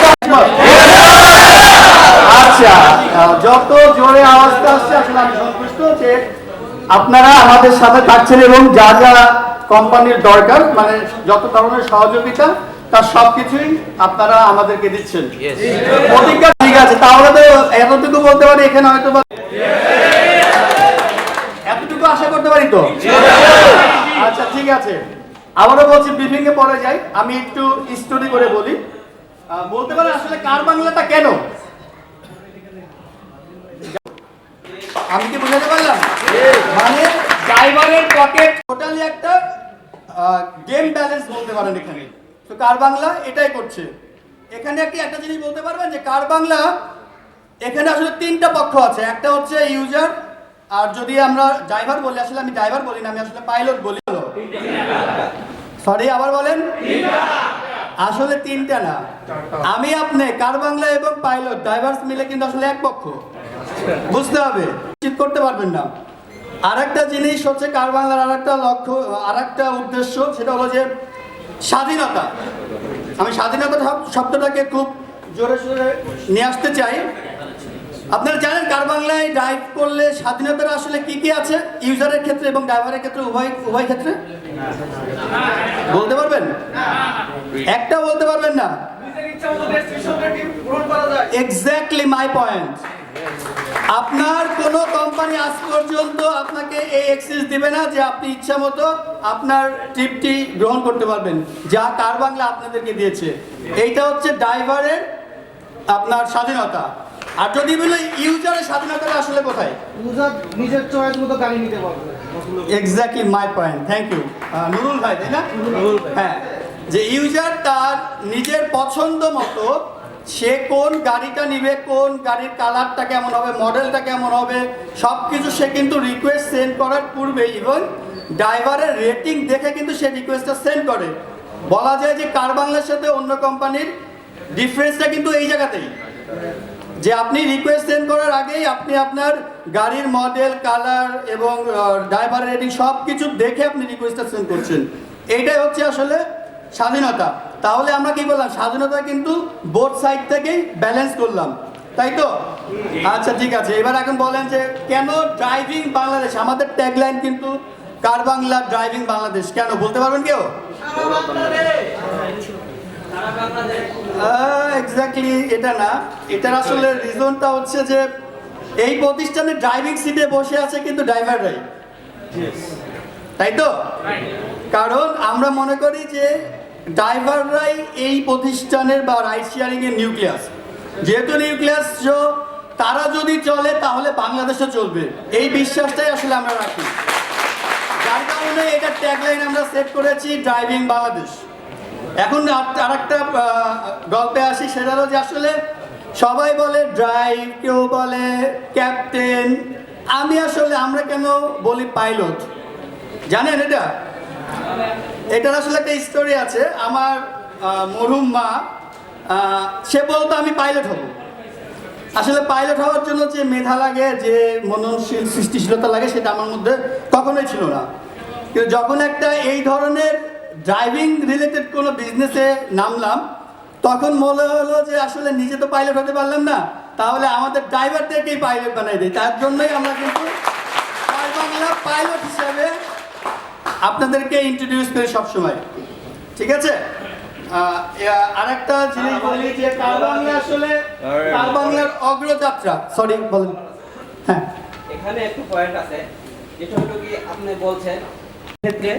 আচ্ছা, যত জোরে আওয়াজটা আসছে আসলে আমি সন্তুষ্ট যে আপনারা আমাদের সাথে থাকছেন এবং যা যা কোম্পানির দরকার, মানে যত ধরনের সহযোগিতা তার সবকিছুই আপনারা আমাদেরকে দিচ্ছেন। প্রতিজ্ঞা ঠিক আছে, তাহলে তো এতটুকু বলতে পারি, এখানে হয়তো এতটুকু আশা করতে পারি তো। আচ্ছা ঠিক আছে, আবারও বলছি, ব্রিফিং এ পরে যাই, আমি একটু স্টোরি করে বলি। বলতে পারেন আসলে কার বাংলাটা কেন, আমি কি বুঝাতে পারলাম? মানে ড্রাইভারের পকেট টোটালি একটা গেম ব্যালেন্স বলতে পারেন এখানে। তো কার বাংলা এটাই করছে। এখানে একটা জিনিস বলতে পারবেন যে কার বাংলা এখানে আসলে তিনটা পক্ষ আছে। একটা হচ্ছে ইউজার, আর যদি আমরা ড্রাইভার বলি, আসলে আমি ড্রাইভার বলি না, আমি আসলে পাইলট বলি। সরি, আবার বলেন। আসলে তিনটা না, আমি আপনি কার বাংলা এবং পাইলট ড্রাইভার্স মিলে কিন্তু আসলে এক পক্ষ, বুঝতে হবে, ঠিক করতে পারবেন না। আর একটা জিনিস হচ্ছে কার বাংলার আর একটা লক্ষ্য, আর একটা উদ্দেশ্য, সেটা হলো যে স্বাধীনতা। আমি স্বাধীনতা শব্দটাকে খুব জোরে সোরে নিয়ে আসতে চাই। আপনারা জানেন কার বাংলায় ড্রাইভ করলে স্বাধীনতাটা আসলে কি কি আছে, ইউজারের ক্ষেত্রে এবং ড্রাইভারের ক্ষেত্রে, উভয় ক্ষেত্রে বলতে পারবেন? একটা বলতে পারবেন না? Exactly my point. আপনার কোনো কোম্পানি আজ পর্যন্ত আপনাকে এই অ্যাক্সেস দিবে না যে আপনি ইচ্ছা মতো আপনার ট্রিপটি গ্রহণ করতে পারবেন, যা কার বাংলা আপনাদেরকে দিয়েছে। এইটা হচ্ছে ড্রাইভারের আপনার স্বাধীনতা। আর যদি বলে ইউজারের স্বাধীনতাটা আসলে কোথায়? ইউজার নিজের চয়েস মতো গাড়ি নিতে পারবে। Exactly my point, thank you Nurul ভাই, তাই না? হ্যাঁ, যে ইউজার তার নিজের পছন্দ মতো সে কোন গাড়িটা নিবে, কোন গাড়ির কালারটা কেমন হবে, মডেলটা কেমন হবে, সব কিছু সে কিন্তু রিকোয়েস্ট সেন্ড করার পূর্বে ইভেন ড্রাইভারের রেটিং দেখে কিন্তু সে রিকোয়েস্টটা সেন্ড করে। বলা যায় যে কার বাংলার সাথে অন্য কোম্পানির ডিফারেন্সটা কিন্তু এই জায়গাতেই, যে আপনি রিকোয়েস্ট সেন্ড করার আগেই আপনি আপনার গাড়ির মডেল, কালার এবং ড্রাইভারের রেটিং সব কিছু দেখে আপনি রিকোয়েস্টটা সেন্ড করছেন। এইটাই হচ্ছে আসলে স্বাধীনতা। তাহলে আমরা কি করলাম? স্বাধীনতা কিন্তু বোথ সাইড থেকেই ব্যালেন্স করলাম, তাই তো? আচ্ছা ঠিক আছে, এবার এখন বলেন যে কেন ড্রাইভিং বাংলাদেশ? আমাদের ট্যাগলাইন কিন্তু কার বাংলা ড্রাইভিং বাংলাদেশ। কেন বলতে পারবেন কেউ? এক্স্যাক্টলি এটা না, এটার আসলে রিজনটা হচ্ছে যে এই প্রতিষ্ঠানে ড্রাইভিং সিটে বসে আছে কিন্তু ড্রাইভাররাই, তাই তো? কারণ আমরা মনে করি যে ড্রাইভাররাই এই প্রতিষ্ঠানের বা রাইড শেয়ারিং এর নিউক্লিয়াস। যেহেতু নিউক্লিয়াস, তারা যদি চলে তাহলে বাংলাদেশও চলবে, এই বিশ্বাসটাই আসলে আমরা রাখি। যার কারণে এটা ট্যাগলাইন আমরা সেট করেছি ড্রাইভিং বাংলাদেশ। এখন আর একটা গল্পে আসি, সেটা হলো যে আসলে সবাই বলে ড্রাইভ, কেউ বলে ক্যাপ্টেন, আমরা কেন বলি পাইলট জানেন? এটার আসলে একটা স্টোরি আছে। আমার মরহুম মা, সে বলতো আমি পাইলট হব। আসলে পাইলট হওয়ার জন্য যে মেধা লাগে, যে মননশীল সৃষ্টিশীলতা লাগে, সেটা আমার মধ্যে কখনোই ছিল না। কিন্তু যখন একটা এই ধরনের ড্রাইভিং রিলেটেড কোনো বিজনেসে নামলাম, তখন মনে হলো যে আসলে নিজে তো পাইলট হতে পারলাম না, তাহলে আমাদের ড্রাইভারদেরকেই পাইলট বানাই দেয়। তার জন্যই আমরা কিন্তু কার বাংলা পাইলট হিসাবে আপনাদেরকে ইন্ট্রোডিউস করি সবসময়, ঠিক আছে? আরেকটা জিনিস বলি যে কার বাংলা আসলে কার বাংলার অগ্রযাত্রা, সরি বলেন। হ্যাঁ, এখানে একটু পয়েন্ট আছে, যেটা হলো কি আপনি বলছেন ক্ষেত্রে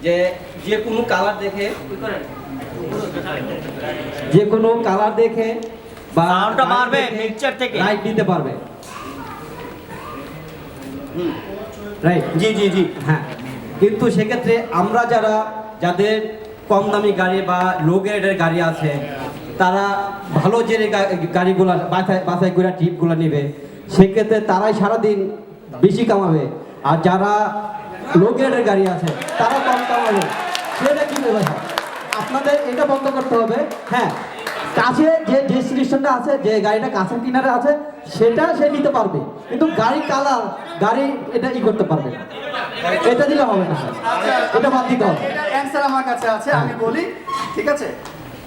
যে যে কোনো কালার দেখে বা মিক্সচার থেকে রাইট দিতে পারবে, রাইট? জি জি জি, হ্যাঁ। কিন্তু সেক্ষেত্রে আমরা যাদের কম দামি গাড়ি বা লো গ্রেডের গাড়ি আছে, তারা ভালো যে গাড়িগুলো বাছাই করে ট্রিপগুলো নেবে, সেক্ষেত্রে তারাই সারাদিন বেশি কামাবে। আর যারা লো গ্রেডের গাড়ি আছে তারা কম কামাবে, সেটা কি ব্যবস্থা? আপনাদের এটা বন্ধ করতে হবে। হ্যাঁ, কাছে যে ডেস্টিনেশনটা আছে, যে গাড়িটা কাছে কিনারে আছে, সেটা সে নিতে পারবে, কিন্তু গাড়ি কালার গাড়ি এটা করতে পারবে না, এটা দিলে হবে না, এটা বাদ দিতে হবে। এটার অ্যান্সার আমার কাছে আছে, আমি বলি, ঠিক আছে?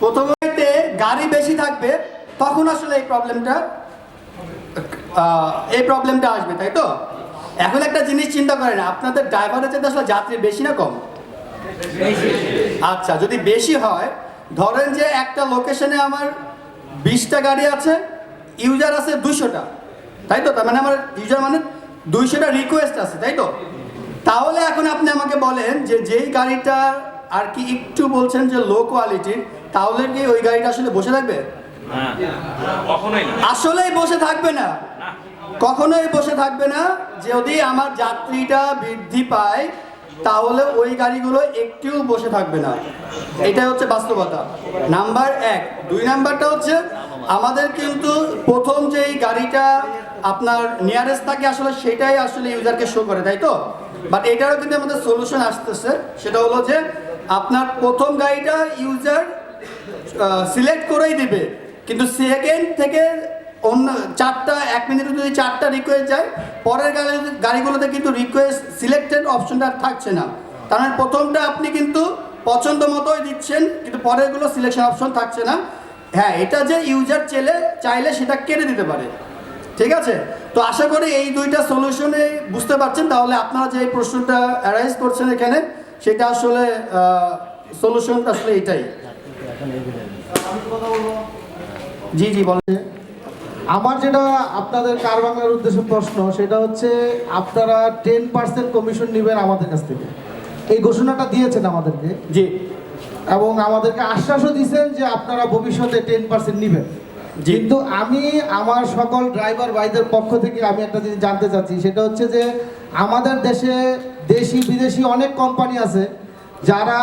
প্রথমে গাড়ি বেশি থাকবে, তখন আসলে এই প্রবলেমটা আসবে, তাই তো? এখন একটা জিনিস চিন্তা করেন, আপনাদের ড্রাইভারের চাইতে আসলে যাত্রী বেশি না কম? আচ্ছা, যদি বেশি হয়, ধরেন যে একটা লোকেশনে আমার 20টা গাড়ি আছে, ইউজার আছে 200টা, তাই তো? তার মানে আমার ইউজার মানে 200টা রিকোয়েস্ট আছে, তাই তো? তাহলে এখন আপনি আমাকে বলেন যে যেই গাড়িটা আর কি একটু বলছেন যে লো কোয়ালিটির, তাহলে কি ওই গাড়িটা আসলে বসে থাকবে? আসলেই বসে থাকবে না, কখনোই বসে থাকবে না। যদি আমার যাত্রীটা বৃদ্ধি পায়, তাহলে ওই গাড়িগুলো একটুও বসে থাকবে না, এটাই হচ্ছে বাস্তবতা। নাম্বার 1। 2 নাম্বারটা হচ্ছে আমাদের কিন্তু প্রথম যেই গাড়িটা আপনার নিয়ারেস্ট থাকে আসলে সেটাই আসলে ইউজারকে শো করে, তাই তো? বাট এটারও কিন্তু আমাদের সলিউশন আসতেছে, সেটা হলো যে আপনার প্রথম গাড়িটা ইউজার সিলেক্ট করেই দিবে, কিন্তু সেকেন্ড থেকে অন্য 1 মিনিটে যদি 4টা রিকোয়েস্ট যায়, পরের গাড়িগুলোতে কিন্তু রিকোয়েস্ট সিলেক্টেড অপশনটা থাকছে না। তার মানে প্রথমটা আপনি কিন্তু পছন্দ মতোই দিচ্ছেন, কিন্তু পরেরগুলো সিলেকশন অপশন থাকছে না। হ্যাঁ, এটা যে ইউজার চাইলে সেটা কেটে দিতে পারে, ঠিক আছে? তো আশা করি এই 2টা সলিউশনে বুঝতে পারছেন। তাহলে আপনারা যে এই প্রশ্নটা অ্যারাইজ করছেন এখানে, সেটা আসলে সলিউশনটা আসলে এটাই। জি জি বলেন। আমার যেটা আপনাদের কার বাংলার উদ্দেশ্যে প্রশ্ন, সেটা হচ্ছে আপনারা 10% কমিশন নেবেন আমাদের কাছ থেকে, এই ঘোষণাটা দিয়েছেন আমাদেরকে। জি। এবং আমাদেরকে আশ্বাসও দিয়েছেন যে আপনারা ভবিষ্যতে 10% নেবেন। কিন্তু আমি আমার সকল ড্রাইভার ভাইদের পক্ষ থেকে আমি একটা জিনিস জানতে চাচ্ছি, সেটা হচ্ছে যে আমাদের দেশে দেশি বিদেশি অনেক কোম্পানি আছে যারা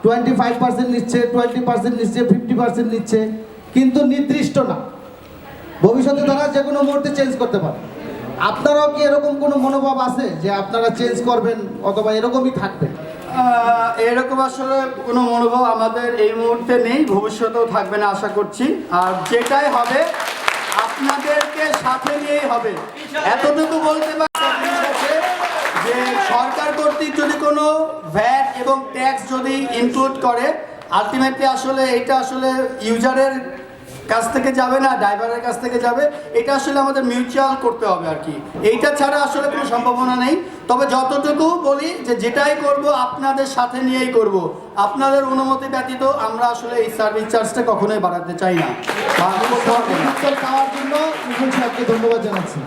25% নিচ্ছে, 20% নিচ্ছে, 50% নিচ্ছে, কিন্তু নির্দিষ্ট না, ভবিষ্যতে তারা যে কোনো মুহূর্তে চেঞ্জ করতে পারে। আপনারাও কি এরকম কোনো মনোভাব আছে যে আপনারা চেঞ্জ করবেন অথবা এরকমই থাকবে? এরকম আসলে কোনো মনোভাব আমাদের এই মুহূর্তে নেই, ভবিষ্যতেও থাকবে না আশা করছি। আর যেটাই হবে আপনাদেরকে সাথে নিয়েই হবে, এতটুকু বলতে পারছি যে সরকার কর্তৃক যদি কোনো ভ্যাট এবং ট্যাক্স যদি ইনক্লুড করে, আলটিমেটলি আসলে এটা আসলে ইউজারের কাছ থেকে যাবে না, ড্রাইভারের কাছ থেকে যাবে। এটা আসলে আমাদের মিউচুয়াল করতে হবে আর কি, এইটা ছাড়া আসলে কোনো সম্ভাবনা নেই। তবে যতটুকু বলি যে যেটাই করব আপনাদের সাথে নিয়েই করব, আপনাদের অনুমতি ব্যতীত আমরা আসলে এই সার্ভিস চার্জটা কখনোই বাড়াতে চাই না। পাওয়ার জন্য মিঠুন সাহেবকে ধন্যবাদ জানাচ্ছি।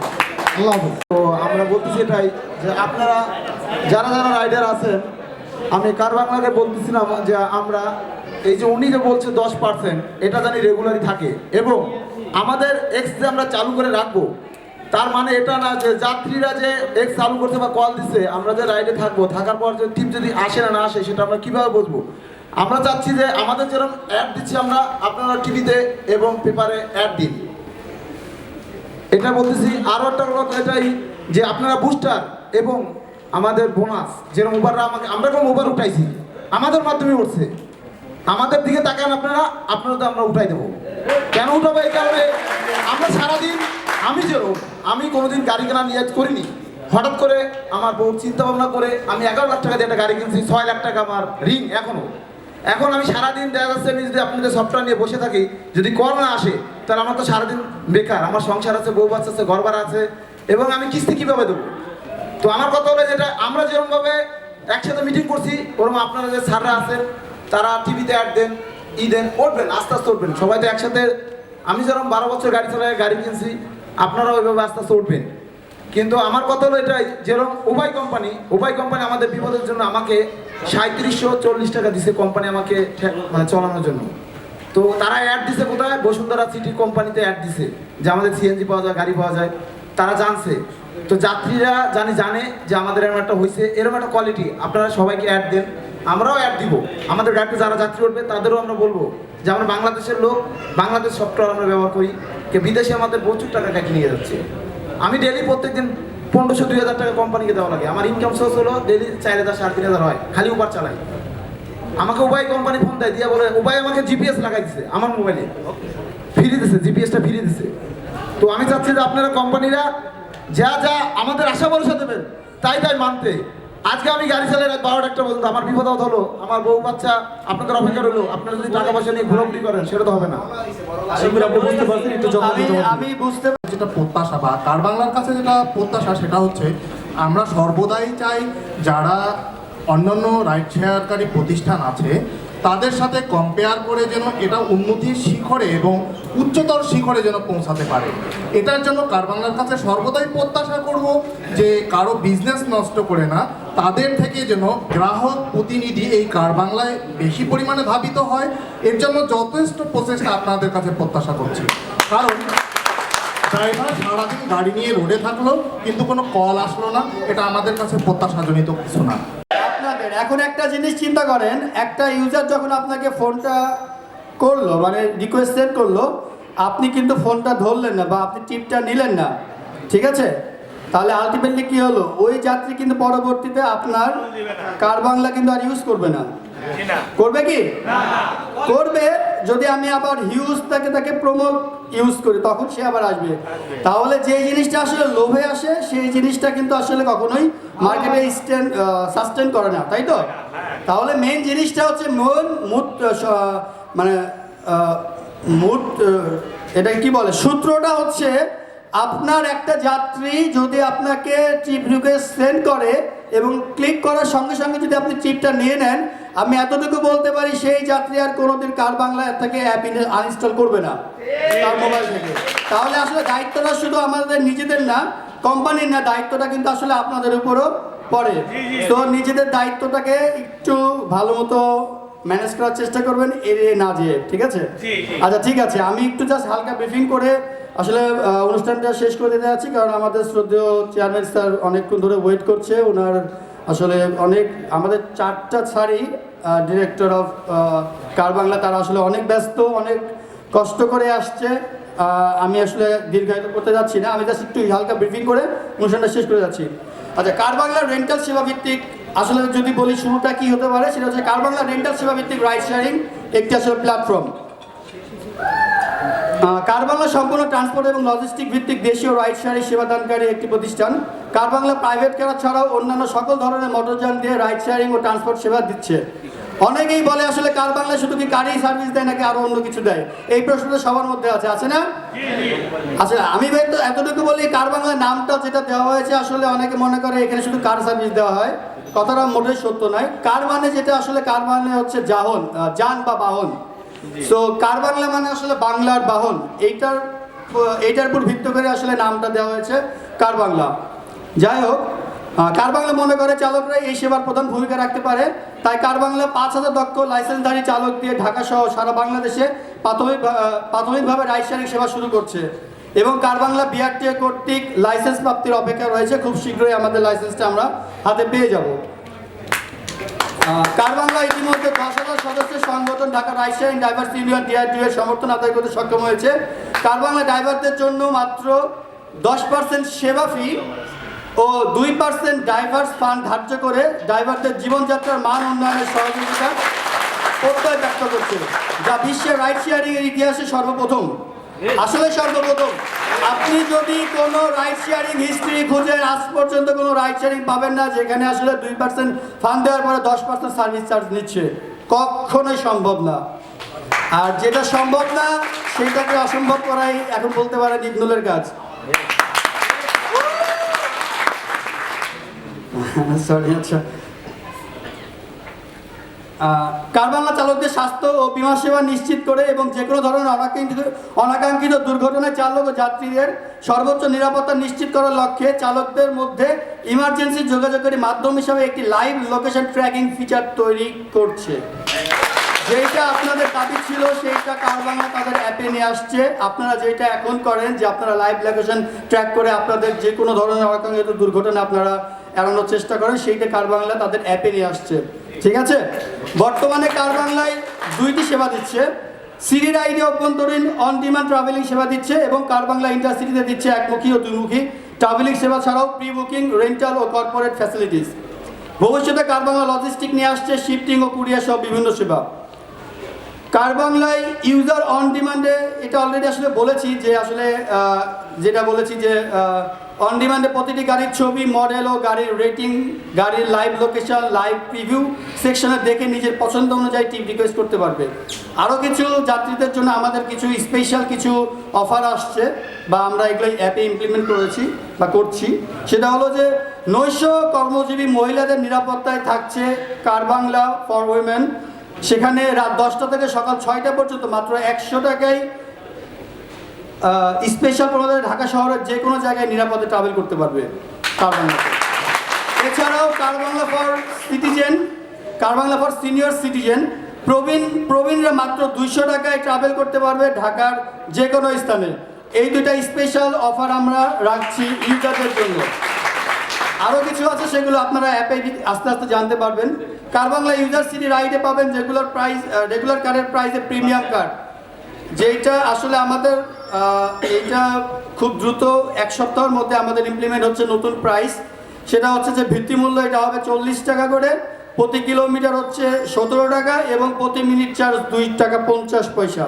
আল্লাহ হাফেজ। তো আমরা বলতেছি এটাই যে আপনারা যারা যারা রাইডার আছেন, আমি কার বাংলাকে বলতেছিলাম যে আমরা এই যে উনি যে বলছে 10%, এটা জানি রেগুলারই থাকে এবং আমাদের এক্স যে আমরা চালু করে রাখবো, তার মানে এটা না যে যাত্রীরা যে এক্স চালু করতে বা কল দিচ্ছে, আমরা যে রাইডে থাকবো, থাকার পর যে টিপ যদি আসে না আসে সেটা আমরা কীভাবে বুঝবো? আমরা চাচ্ছি যে আমাদের যেরকম অ্যাড দিচ্ছি আমরা, আপনারা টিভিতে এবং পেপারে অ্যাড দিন, এটা বলতেছি। আরও একটা কথা এটাই যে আপনারা বুস্টার এবং আমাদের বোনাস, যেরকম উবাররা আমরা কোনো উবার উঠাইছি আমাদের মাধ্যমে উঠছে, আমাদের দিকে তাকান আপনারা, আপনারা তো আমরা উঠাই দেবো। কেন উঠাবো? এই কারণে আমরা সারাদিন, আমি কোনোদিন গাড়ি কেনা নিয়ে করিনি, হঠাৎ করে আমার বউ চিন্তা ভাবনা করে আমি 11 লাখ টাকা দিয়ে একটা গাড়ি কিনছি, 6 লাখ টাকা আমার ঋণ এখন আমি সারাদিন দেখা যাচ্ছে আমি যদি আপনাদের সফটওয়্যার নিয়ে বসে থাকি, যদি কল না আসে তাহলে আমার তো সারাদিন বেকার, আমার সংসার আছে, বউ বাচ্চা আছে, ঘর ভাড়া আছে, এবং আমি কিস্তি কিভাবে দেবো? তো আমার কথা হলো যেটা আমরা যেরকমভাবে একসাথে মিটিং করছি, ওরকম আপনারা যে স্যাররা আছেন তারা টিভিতে অ্যাড দেন, দেন, উঠবেন, আস্তে আস্তে উঠবেন সবাই তো একসাথে। আমি যেরকম 12 বছর গাড়ি চালাই, গাড়ি কিনছি, আপনারা ওইভাবে আস্তে আস্তে উঠবেন। কিন্তু আমার কথা হলো এটাই, যেরকম উভয় কোম্পানি আমাদের বিপদের জন্য আমাকে 3740 টাকা দিছে কোম্পানি আমাকে মানে চালানোর জন্য। তো তারা অ্যাড দিছে কোথায়? বসুন্ধরা সিটি কোম্পানিতে অ্যাড দিছে যে আমাদের সিএনজি পাওয়া যায়, গাড়ি পাওয়া যায়, তারা জানছে। তো যাত্রীরা জানে যে আমাদের এরকম একটা হয়েছে, এরকম একটা কোয়ালিটি, আপনারা সবাইকে অ্যাড দেন, আমরাও অ্যাড দিব। আমাদের গাড়িতে যারা যাত্রী উঠবে তাদেরও আমরা বলবো যে আমরা বাংলাদেশের লোক, বাংলাদেশ সফটওয়্যার আমরা ব্যবহার করি, বিদেশে আমাদের প্রচুর টাকা কেটে নিয়ে যাচ্ছে। আমি ডেলি প্রত্যেকদিন 1500-2000 টাকা কোম্পানিকে দেওয়া লাগে। আমার ইনকাম সোর্স হলো ডেলি 4000-3500 হয়, খালি উবার চালাই। আমাকে উবাই কোম্পানি ফোন দেয়, দিয়া বলে উবাই আমাকে জিপিএস লাগাই দিছে আমার মোবাইলে, ফ্রি দিছে, জিপিএসটা ফ্রি দিছে। তো আমি চাচ্ছি যে আপনারা কোম্পানিরা যা আমাদের আশা ভরসা দেবেন তাই মানতে। আজকে আমি গাড়ি চালাই রাত 12টা পর্যন্ত, আমার বিপদ হলো, আমার বউ বাচ্চা আপনাদের অপেক্ষা রইলো। আপনারা যদি টাকা পয়সা নিয়ে ঘোরাঘুরি করেন সেটা তো হবে না। আপনি বুঝতে পারছেন একটু? আমি বুঝতে যেটা প্রত্যাশা বা কার বাংলার কাছে যেটা প্রত্যাশা সেটা হচ্ছে আমরা সর্বদাই চাই যারা অন্যান্য রাইড শেয়ারকারী প্রতিষ্ঠান আছে তাদের সাথে কম্পেয়ার করে যেন এটা উন্নতির শিখরে এবং উচ্চতর শিখরে যেন পৌঁছাতে পারে। এটার জন্য কার বাংলার কাছে সর্বদাই প্রত্যাশা করব যে কারো বিজনেস নষ্ট করে না, তাদের থেকে যেন গ্রাহক প্রতিনিধি এই কার বাংলায় বেশি পরিমাণে ধাবিত হয়। এর জন্য যথেষ্ট প্রচেষ্টা আপনাদের কাছে প্রত্যাশা করছি। কারণ ড্রাইভার সারাদিন গাড়ি নিয়ে রোডে থাকলো কিন্তু কোনো কল আসলো না, এটা আমাদের কাছে প্রত্যাশাজনিত কিছু না। আপনাদের এখন একটা জিনিস চিন্তা করেন, একটা ইউজার যখন আপনাকে ফোনটা করলো, মানে রিকোয়েস্ট সেন্ড করলো, আপনি কিন্তু ফোনটা ধরলেন না বা আপনি টিপটা নিলেন না, ঠিক আছে? তাহলে আলটিমেটলি কি হলো? ওই যাত্রী কিন্তু পরবর্তীতে আপনার কার বাংলা কিন্তু আর ইউজ করবে না। করবে কি? করবে যদি আমি আবার হিউজ তাকে প্রমোট ইউজ করি, তখন সে আবার আসবে। তাহলে যে জিনিসটা আসলে লোভে আসে সেই জিনিসটা কিন্তু আসলে কখনোই মার্কেটে সাস্টেন করে না, তাই তো? তাহলে মেইন জিনিসটা হচ্ছে এটা কি বলে, সূত্রটা হচ্ছে আপনার একটা যাত্রী যদি আপনাকে ট্রিপ রিকোয়েস্ট সেন্ড করে এবং ক্লিক করার সঙ্গে সঙ্গে যদি আপনি ট্রিপটা নিয়ে নেন, আমি এতটুকু বলতে পারি সেই যাত্রী আর কোনোদিন কার বাংলা থেকে অ্যাপ আনইনস্টল করবে না তার মোবাইল থেকে। তাহলে আসলে দায়িত্বটা শুধু আমাদের নিজেদের না, কোম্পানির না, দায়িত্বটা কিন্তু আসলে আপনাদের উপরও পড়ে। তো নিজেদের দায়িত্বটাকে একটু ভালো মতো ম্যানেজ করার চেষ্টা করবেন, এড়িয়ে না যেয়ে, ঠিক আছে? আচ্ছা ঠিক আছে, আমি একটু জাস্ট হালকা ব্রিফিং করে আসলে অনুষ্ঠানটা শেষ করে দিতে যাচ্ছি, কারণ আমাদের শ্রদ্ধেয় চেয়ারম্যান স্যার অনেকক্ষণ ধরে ওয়েট করছে। ওনার আসলে আমাদের 4টা স্যারই ডিরেক্টর অফ কার বাংলা, তারা আসলে অনেক ব্যস্ত, অনেক কষ্ট করে আসছে। আমি আসলে দীর্ঘায়িত করতে যাচ্ছি না, আমি জাস্ট একটু হালকা ব্রিফিং করে অনুষ্ঠানটা শেষ করে যাচ্ছি। আচ্ছা, কার বাংলার রেন্টাল সেবা ভিত্তিক আসলে যদি বলি শুরুটা কি হতে পারে, সেটা হচ্ছে কার বাংলা রেন্টাল সেবা ভিত্তিক রাইড শেয়ারিং একটি আসলে প্ল্যাটফর্ম। কার বাংলা সম্পূর্ণ ট্রান্সপোর্ট এবং লজিস্টিক ভিত্তিক দেশীয় রাইড শেয়ারিং সেবাদানকারী একটি প্রতিষ্ঠান। কার বাংলা প্রাইভেট কার ছাড়াও অন্যান্য সকল ধরনের মোটরযান দিয়ে রাইড শেয়ারিং ও ট্রান্সপোর্ট সেবা দিচ্ছে। অনেকেই বলে আসলে কার বাংলা শুধু কি গাড়ি সার্ভিস দেয় নাকি আরো অন্য কিছু দেয়, এই প্রশ্নটা সবার মধ্যে আছে না? আচ্ছা, আমি এতটুকু বলি, কার বাংলা নামটা যেটা দেওয়া হয়েছে আসলে অনেকে মনে করে এখানে শুধু কার সার্ভিস দেওয়া হয়, কথাটা মোটেই সত্য নয়। কার মানে যেটা আসলে কার মানে হচ্ছে যান বা বাহন। সো কার বাংলা মানে আসলে বাংলার বাহন, এইটার উপর ভিত্তি করে আসলে নামটা দেওয়া হয়েছে কার বাংলা। যাই হোক, কার বাংলা মনে করে চালকরা এই সেবার প্রধান ভূমিকা রাখতে পারে, তাই কার বাংলা 5000 দক্ষ লাইসেন্সধারী চালক দিয়ে ঢাকা সহ সারা বাংলাদেশে প্রাথমিকভাবে রাইড শেয়ারিং সেবা শুরু করছে এবং কার বাংলা বিআরটিএ কর্তৃক লাইসেন্স প্রাপ্তির অপেক্ষা রয়েছে। খুব শীঘ্রই আমাদের লাইসেন্সটা আমরা হাতে পেয়ে যাব। কার বাংলা ইতিমধ্যে 10,000 সদস্যের সংগঠন Dhaka ride sharing drivers union DRDU এর সমর্থন আদায় করতে সক্ষম হয়েছে। কার বাংলা ড্রাইভারদের জন্য মাত্র 10% সেবা ফি ও 2% ড্রাইভার্স ফান্ড ধার্য করে ড্রাইভারদের জীবনযাত্রার মান উন্নয়নের সহযোগিতা প্রত্যয় ব্যক্ত করছে, যা বিশ্বের রাইড শেয়ারিং এর ইতিহাসে সর্বপ্রথম। আসলে সর্বপ্রথম। আপনি যদি কোনো রাইড শেয়ারিং হিস্ট্রি খুঁজেন, আজ পর্যন্ত কোনো রাইড শেয়ারিং পাবেন না যেখানে আসলে 2% ফান্ড দেওয়ার পরে 10% সার্ভিস চার্জ নিচ্ছে, কখনোই সম্ভব না। আর যেটা সম্ভব না সেটাকে অসম্ভব করাই এখন বলতে পারেন ইবনুলের কাজ। সরি, আচ্ছা। কার বাংলা চালকদের স্বাস্থ্য ও বীমা সেবা নিশ্চিত করে এবং যে কোনো ধরনের অনাকাঙ্ক্ষিত দুর্ঘটনায় চালক ও যাত্রীদের সর্বোচ্চ নিরাপত্তা নিশ্চিত করার লক্ষ্যে চালকদের মধ্যে ইমার্জেন্সি যোগাযোগকারী মাধ্যম হিসাবে একটি লাইভ লোকেশন ট্র্যাকিং ফিচার তৈরি করছে। যেটা আপনাদের দাবি ছিল সেইটা কার বাংলা তাদের অ্যাপে নিয়ে আসছে। আপনারা যেটা এখন করেন যে আপনারা লাইভ লোকেশন ট্র্যাক করে আপনাদের যে কোনো ধরনের অনাকাঙ্ক্ষিত দুর্ঘটনা আপনারা এড়ানোর চেষ্টা করেন, সেইটা কার বাংলা তাদের অ্যাপে নিয়ে আসছে। ঠিক আছে, বর্তমানে কার বাংলায় 2টি সেবা দিচ্ছে। সিডি রাইডে অভ্যন্তরীণ অন ডিমান্ড ট্রাভেলিং সেবা দিচ্ছে এবং কার বাংলা ইন্টারসিটিতে দিচ্ছে একমুখী ও দুইমুখী ট্রাভেলিং সেবা ছাড়াও প্রি বুকিং, রেন্টাল ও কর্পোরেট ফ্যাসিলিটিস। ভবিষ্যতে কার বাংলা লজিস্টিক নিয়ে আসছে শিফটিং ও কুরিয়ার সহ বিভিন্ন সেবা। কার বাংলায় ইউজার অন ডিমান্ডে, এটা অলরেডি আসলে বলেছি যে আসলে যেটা বলেছি যে অন ডিমান্ডে প্রতিটি গাড়ির ছবি, মডেল ও গাড়ির রেটিং, গাড়ির লাইভ লোকেশন, লাইভ প্রিভিউ সেকশনে দেখে নিজের পছন্দ অনুযায়ী টিপ রিকোয়েস্ট করতে পারবে। আরও কিছু যাত্রীদের জন্য আমাদের কিছু স্পেশাল কিছু অফার আসছে বা আমরা এগুলো অ্যাপে ইমপ্লিমেন্ট করেছি বা করছি। সেটা হলো যে নৈশ কর্মজীবী মহিলাদের নিরাপত্তায় থাকছে কার বাংলা ফর উইমেন। সেখানে রাত 10টা থেকে সকাল 6টা পর্যন্ত মাত্র 100 টাকায় স্পেশাল প্রমাণে ঢাকা শহরের যে কোনো জায়গায় নিরাপদে ট্রাভেল করতে পারবে কার বাংলাতে। এছাড়াও car Bangla for citizen, car Bangla for senior citizen, প্রবীণরা মাত্র 200 টাকায় ট্রাভেল করতে পারবে ঢাকার যে কোনো স্থানে। এই দুটা স্পেশাল অফার আমরা রাখছি ইউজারদের জন্য। আরও কিছু আছে, সেগুলো আপনারা অ্যাপে আস্তে আস্তে জানতে পারবেন। কার বাংলা ইউজার সিটি রাইডে পাবেন রেগুলার কারের প্রাইসে প্রিমিয়াম কার্ড, যেটা আসলে আমাদের এইটা খুব দ্রুত 1 সপ্তাহের মধ্যে আমাদের ইমপ্লিমেন্ট হচ্ছে নতুন প্রাইস। সেটা হচ্ছে যে ভিত্তিমূল্য এটা হবে 40 টাকা করে, প্রতি কিলোমিটার হচ্ছে 17 টাকা এবং প্রতি মিনিট চার্জ 2 টাকা 50 পয়সা।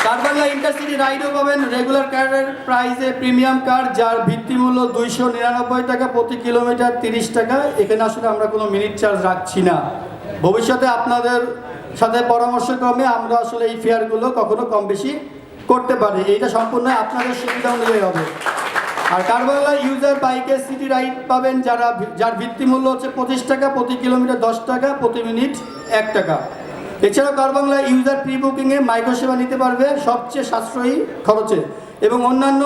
কার বাংলা ইন্টারসিটি রাইডও পাবেন রেগুলার কারের প্রাইসে প্রিমিয়াম কার, যার ভিত্তিমূল্য 299 টাকা, প্রতি কিলোমিটার 30 টাকা। এখানে আসলে আমরা কোনো মিনিট চার্জ রাখছি না। ভবিষ্যতে আপনাদের সাথে পরামর্শক্রমে আমরা আসলে এই ফেয়ারগুলো কখনো কম বেশি করতে পারি। এইটা সম্পূর্ণ আপনাদের সুবিধা অনুযায়ী হবে। আর কার বাংলা ইউজার বাইকে সিটি রাইড পাবেন যার ভিত্তিমূল্য হচ্ছে 25 টাকা, প্রতি কিলোমিটার 10 টাকা, প্রতি মিনিট 1 টাকা। এছাড়াও car Bangla user pre বুকিংয়ে micro সেবা নিতে পারবে সবচেয়ে সাশ্রয়ী খরচে এবং অন্যান্য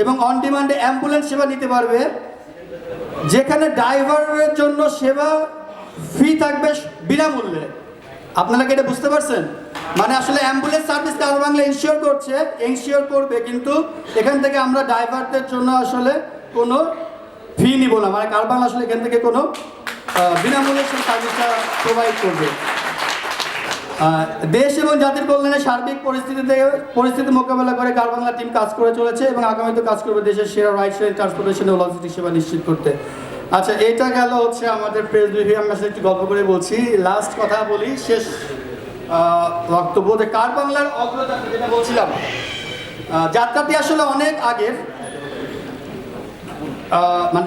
এবং অন ডিমান্ডে অ্যাম্বুলেন্স সেবা নিতে পারবে, যেখানে ড্রাইভারের জন্য সেবা ফ্রি থাকবে বিনামূল্যে। আপনারা কি এটা বুঝতে পারছেন? মানে আসলে অ্যাম্বুলেন্স সার্ভিস কার বাংলা ইনশিওর করবে, কিন্তু এখান থেকে আমরা ড্রাইভারদের জন্য আসলে কোনো ফি নিব না। মানে কার বাংলা আসলে এখান থেকে কোনো বিনামূল্যে সেই সার্ভিসটা প্রোভাইড করবে। দেশ এবং জাতির কল্যাণে সার্বিক পরিস্থিতি মোকাবেলা করে কার বাংলা টিম কাজ করে চলেছে এবং আগামীতে কাজ করবে দেশের সেরা রাইড শেয়ারিং, ট্রান্সপোর্টেশন ও লজিস্টিক সেবা নিশ্চিত করতে। আচ্ছা, এটা গেল হচ্ছে আমাদের প্রেস ব্রিফিং। আমি আসলে একটু গল্প করে বলছি, লাস্ট কথা বলি, শেষ বক্তব্য। কার বাংলার অগ্রযাত্রা যেটা বলছিলাম, যাত্রাটি আসলে অনেক আগের, মানে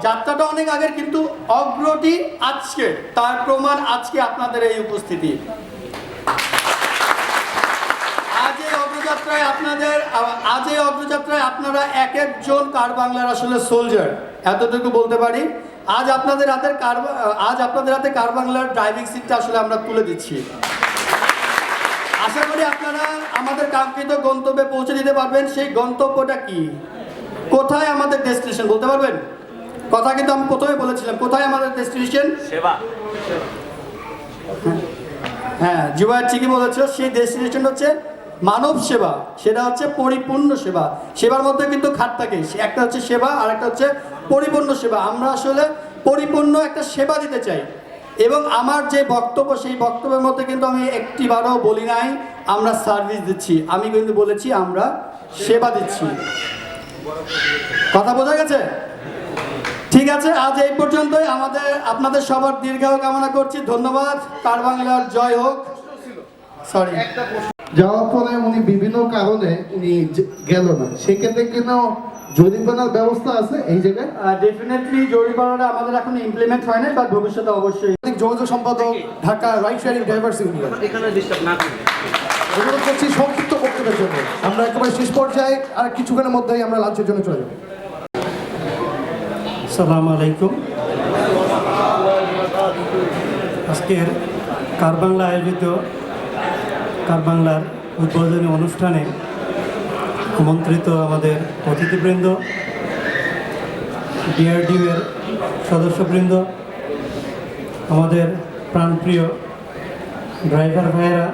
যাত্রাটা অনেক আগের, কিন্তু অগ্রটি আজকে, তার প্রমাণ আজকে আপনাদের এই উপস্থিতি। আজ এই অগ্রযাত্রায় আপনারা এক একজন কার বাংলার আসলে সোলজার, এতটুকু বলতে পারি। আজ আপনাদের হাতে কার বাংলার ড্রাইভিং সিটটা আসলে আমরা তুলে দিচ্ছি। আশা করি আপনারা আমাদের কাঙ্ক্ষিত গন্তব্যে পৌঁছে দিতে পারবেন। সেই গন্তব্যটা কি, কোথায় আমাদের ডেস্টিনেশন বলতে পারবেন? কথা কিন্তু আমি প্রথমে বলেছিলাম, কোথায় আমাদের ডেস্টিনেশন? সেবা। হ্যাঁ, জুবাইর ঠিকই বলেছো, সেই ডেস্টিনেশন হচ্ছে মানব সেবা, সেটা হচ্ছে পরিপূর্ণ সেবা। সেবার মধ্যে কিন্তু খাত থাকে, একটা হচ্ছে সেবা আর একটা হচ্ছে পরিপূর্ণ সেবা। আমরা আসলে পরিপূর্ণ একটা সেবা দিতে চাই এবং আমার যে বক্তব্য, সেই বক্তব্যের মধ্যে কিন্তু আমি একটিবারও বলি নাই আমরা সার্ভিস দিচ্ছি, আমি কিন্তু বলেছি আমরা সেবা দিচ্ছি। কথা বোঝা গেছে? ঠিক আছে, আজ এই পর্যন্তই। আপনাদের সবার দীর্ঘায়ু কামনা করছি। ধন্যবাদ। কার বাংলার জয় হোক। সরি, যাওয়ার পরে উনি বিভিন্ন কারণে উনি গেল না, সেক্ষেত্রে কেন জরিমানার ব্যবস্থা আছে এই জায়গায়? ডেফিনেটলি জরিমানাটা আমাদের এখন ইমপ্লিমেন্ট হয় না, বাট ভবিষ্যতে অবশ্যই। যোগাযোগ সম্পাদক, Dhaka ride sharing drivers union. অনুরোধ করছি সংক্ষিপ্ত বক্তব্যের জন্য। আমরা একেবারে শেষ পর্যায়ে আর কিছুক্ষণের মধ্যেই আমরা লাঞ্চের জন্য চলে যাব। আসসালামু আলাইকুম। আজকের কার বাংলা আয়োজিত কার বাংলার উদ্বোধনী অনুষ্ঠানে আমন্ত্রিত আমাদের অতিথিবৃন্দ, ডিআরডিও এর সদস্যবৃন্দ, আমাদের প্রাণপ্রিয় ড্রাইভার ভাইয়েরা,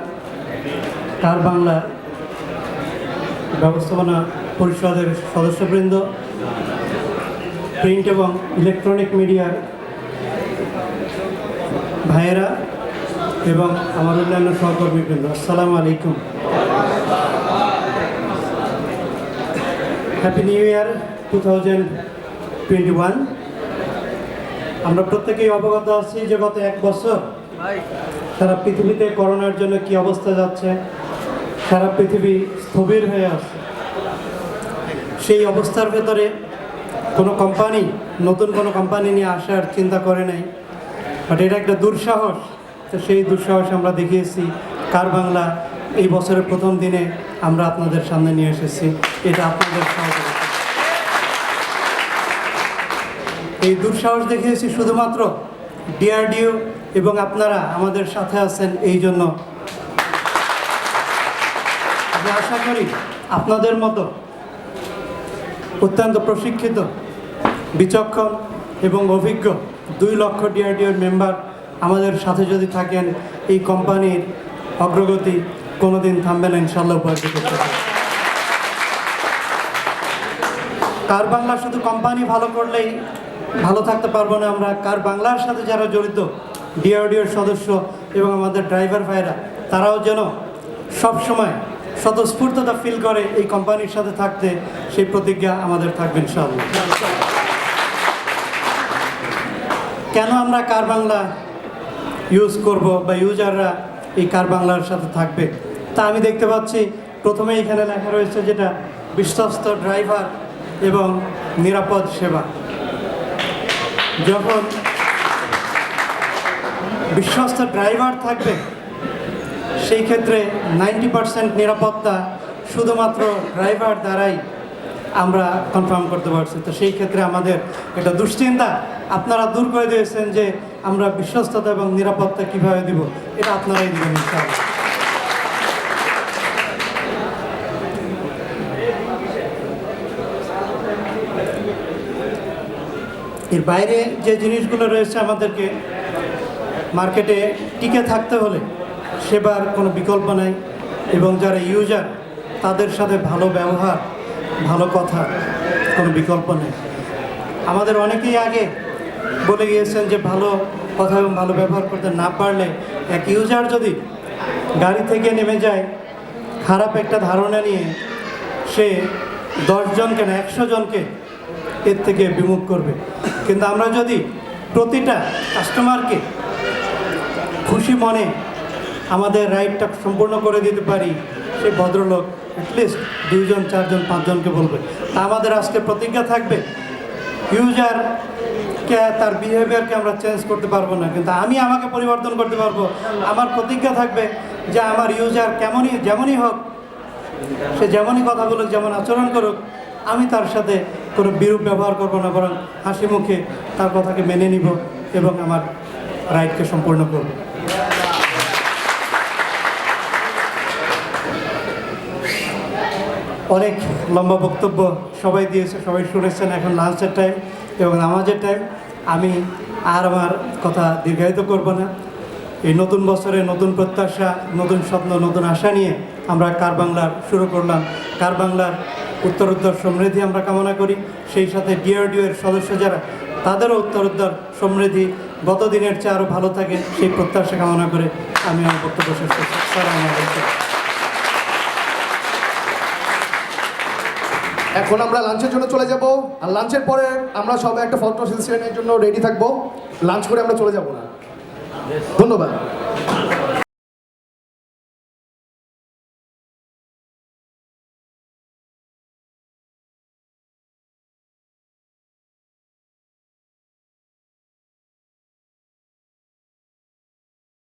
কার বাংলা ব্যবস্থাপনা পরিষদের সদস্যবৃন্দ, প্রিন্ট এবং ইলেকট্রনিক মিডিয়ার ভাইয়েরা এবং আমার অন্যান্য সহকর্মীবৃন্দ, আসসালামু আলাইকুম। Happy new year 2021। আমরা প্রত্যেকেই অবগত আছি যে গত 1 বছর সারা পৃথিবীতে করোনার জন্য কি অবস্থা যাচ্ছে, সারা পৃথিবী স্থবির হয়ে আছে। সেই অবস্থার ভেতরে কোনো কোম্পানি নতুন কোনো কোম্পানি নিয়ে আসার চিন্তা করে নাই, বাট এটা একটা দুঃসাহস। তো সেই দুঃসাহস আমরা দেখিয়েছি কার বাংলা এই বছরের প্রথম দিনে আমরা আপনাদের সামনে নিয়ে এসেছি। এটা আপনাদের সহযোগিতা। এই দুঃসাহস দেখিয়েছি শুধুমাত্র ডিআরডিও এবং আপনারা আমাদের সাথে আছেন এই জন্য। আমি আশা করি আপনাদের মতো অত্যন্ত প্রশিক্ষিত, বিচক্ষণ এবং অভিজ্ঞ 2 লক্ষ ডিআরডিওর মেম্বার আমাদের সাথে যদি থাকেন, এই কোম্পানির অগ্রগতি কোনোদিন থামবে না ইনশাআল্লাহ। উপার্জিত করতে কার বাংলা শুধু কোম্পানি ভালো করলেই ভালো থাকতে পারবো না আমরা। কার বাংলার সাথে যারা জড়িত ডিআরডিওর সদস্য এবং আমাদের ড্রাইভার ভাইরা, তারাও যেন সবসময় স্বতঃস্ফূর্ততা ফিল করে এই কোম্পানির সাথে থাকতে, সেই প্রতিজ্ঞা আমাদের থাকবে ইনশাআল্লাহ। কেন আমরা কার বাংলা ইউজ করব বা ইউজাররা এই কার বাংলার সাথে থাকবে, তা আমি দেখতে পাচ্ছি প্রথমে এখানে লেখা রয়েছে যেটা বিশ্বস্ত ড্রাইভার এবং নিরাপদ সেবা। যখন বিশ্বস্ত ড্রাইভার থাকবে সেই ক্ষেত্রে 90% নিরাপত্তা শুধুমাত্র ড্রাইভার দ্বারাই আমরা কনফার্ম করতে পারছি। তো সেই ক্ষেত্রে আমাদের একটা দুশ্চিন্তা আপনারা দূর করে দিয়েছেন যে আমরা বিশ্বস্ততা এবং নিরাপত্তা কিভাবে দিব, এটা আপনারাই দিবেন ইনশাআল্লাহ। এর বাইরে যে জিনিসগুলো রয়েছে, আমাদেরকে মার্কেটে টিকে থাকতে হলে সেবার কোনো বিকল্প নাই, এবং যারা ইউজার তাদের সাথে ভালো ব্যবহার, ভালো কথা, কোনো বিকল্প নেই। আমাদের অনেকেই আগে বলে গিয়েছেন যে ভালো কথা এবং ভালো ব্যবহার করতে না পারলে, এক ইউজার যদি গাড়ি থেকে নেমে যায় খারাপ একটা ধারণা নিয়ে, সে 10 জনকে না 100 জনকে এর থেকে বিমুখ করবে। কিন্তু আমরা যদি প্রতিটা কাস্টমারকে খুশি মনে আমাদের রাইডটা সম্পূর্ণ করে দিতে পারি, সেই ভদ্রলোক অ্যাটলিস্ট 2 জন 4 জন 5 জনকে বলবে। তা আমাদের আজকে প্রতিজ্ঞা থাকবে, ইউজারকে তার বিহেভিয়ারকে আমরা চেঞ্জ করতে পারবো না, কিন্তু আমি আমাকে পরিবর্তন করতে পারবো। আমার প্রতিজ্ঞা থাকবে যে আমার ইউজার যেমনই হোক, সে যেমনই কথা বলুক, যেমন আচরণ করুক, আমি তার সাথে কোনো বিরূপ ব্যবহার করবো না, বরং হাসি মুখে তার কথাকে মেনে নিব এবং আমার রাইডকে সম্পূর্ণ করব। অনেক লম্বা বক্তব্য সবাই দিয়েছে, সবাই শুনেছেন। এখন লাঞ্চের টাইম এবং নামাজের টাইম। আমি আর আমার কথা দীর্ঘায়িত করব না। এই নতুন বছরে নতুন প্রত্যাশা, নতুন স্বপ্ন, নতুন আশা নিয়ে আমরা কার বাংলার শুরু করলাম। কার বাংলার উত্তরোত্তর সমৃদ্ধি আমরা কামনা করি। সেই সাথে ডিআরডিও এর সদস্য যারা, তাদেরও উত্তরোত্তর সমৃদ্ধি গত দিনের চেয়ে আরও ভালো থাকে, সেই প্রত্যাশা কামনা করে আমি আমার বক্তব্য শেষ করছি। আসসালামু আলাইকুম। এখন আমরা লাঞ্চের জন্য চলে যাব, আর লাঞ্চের পরে আমরা সবাই একটা ফটো সেশনের জন্য রেডি থাকবো। লাঞ্চ করে আমরা চলে যাব না। ধন্যবাদ।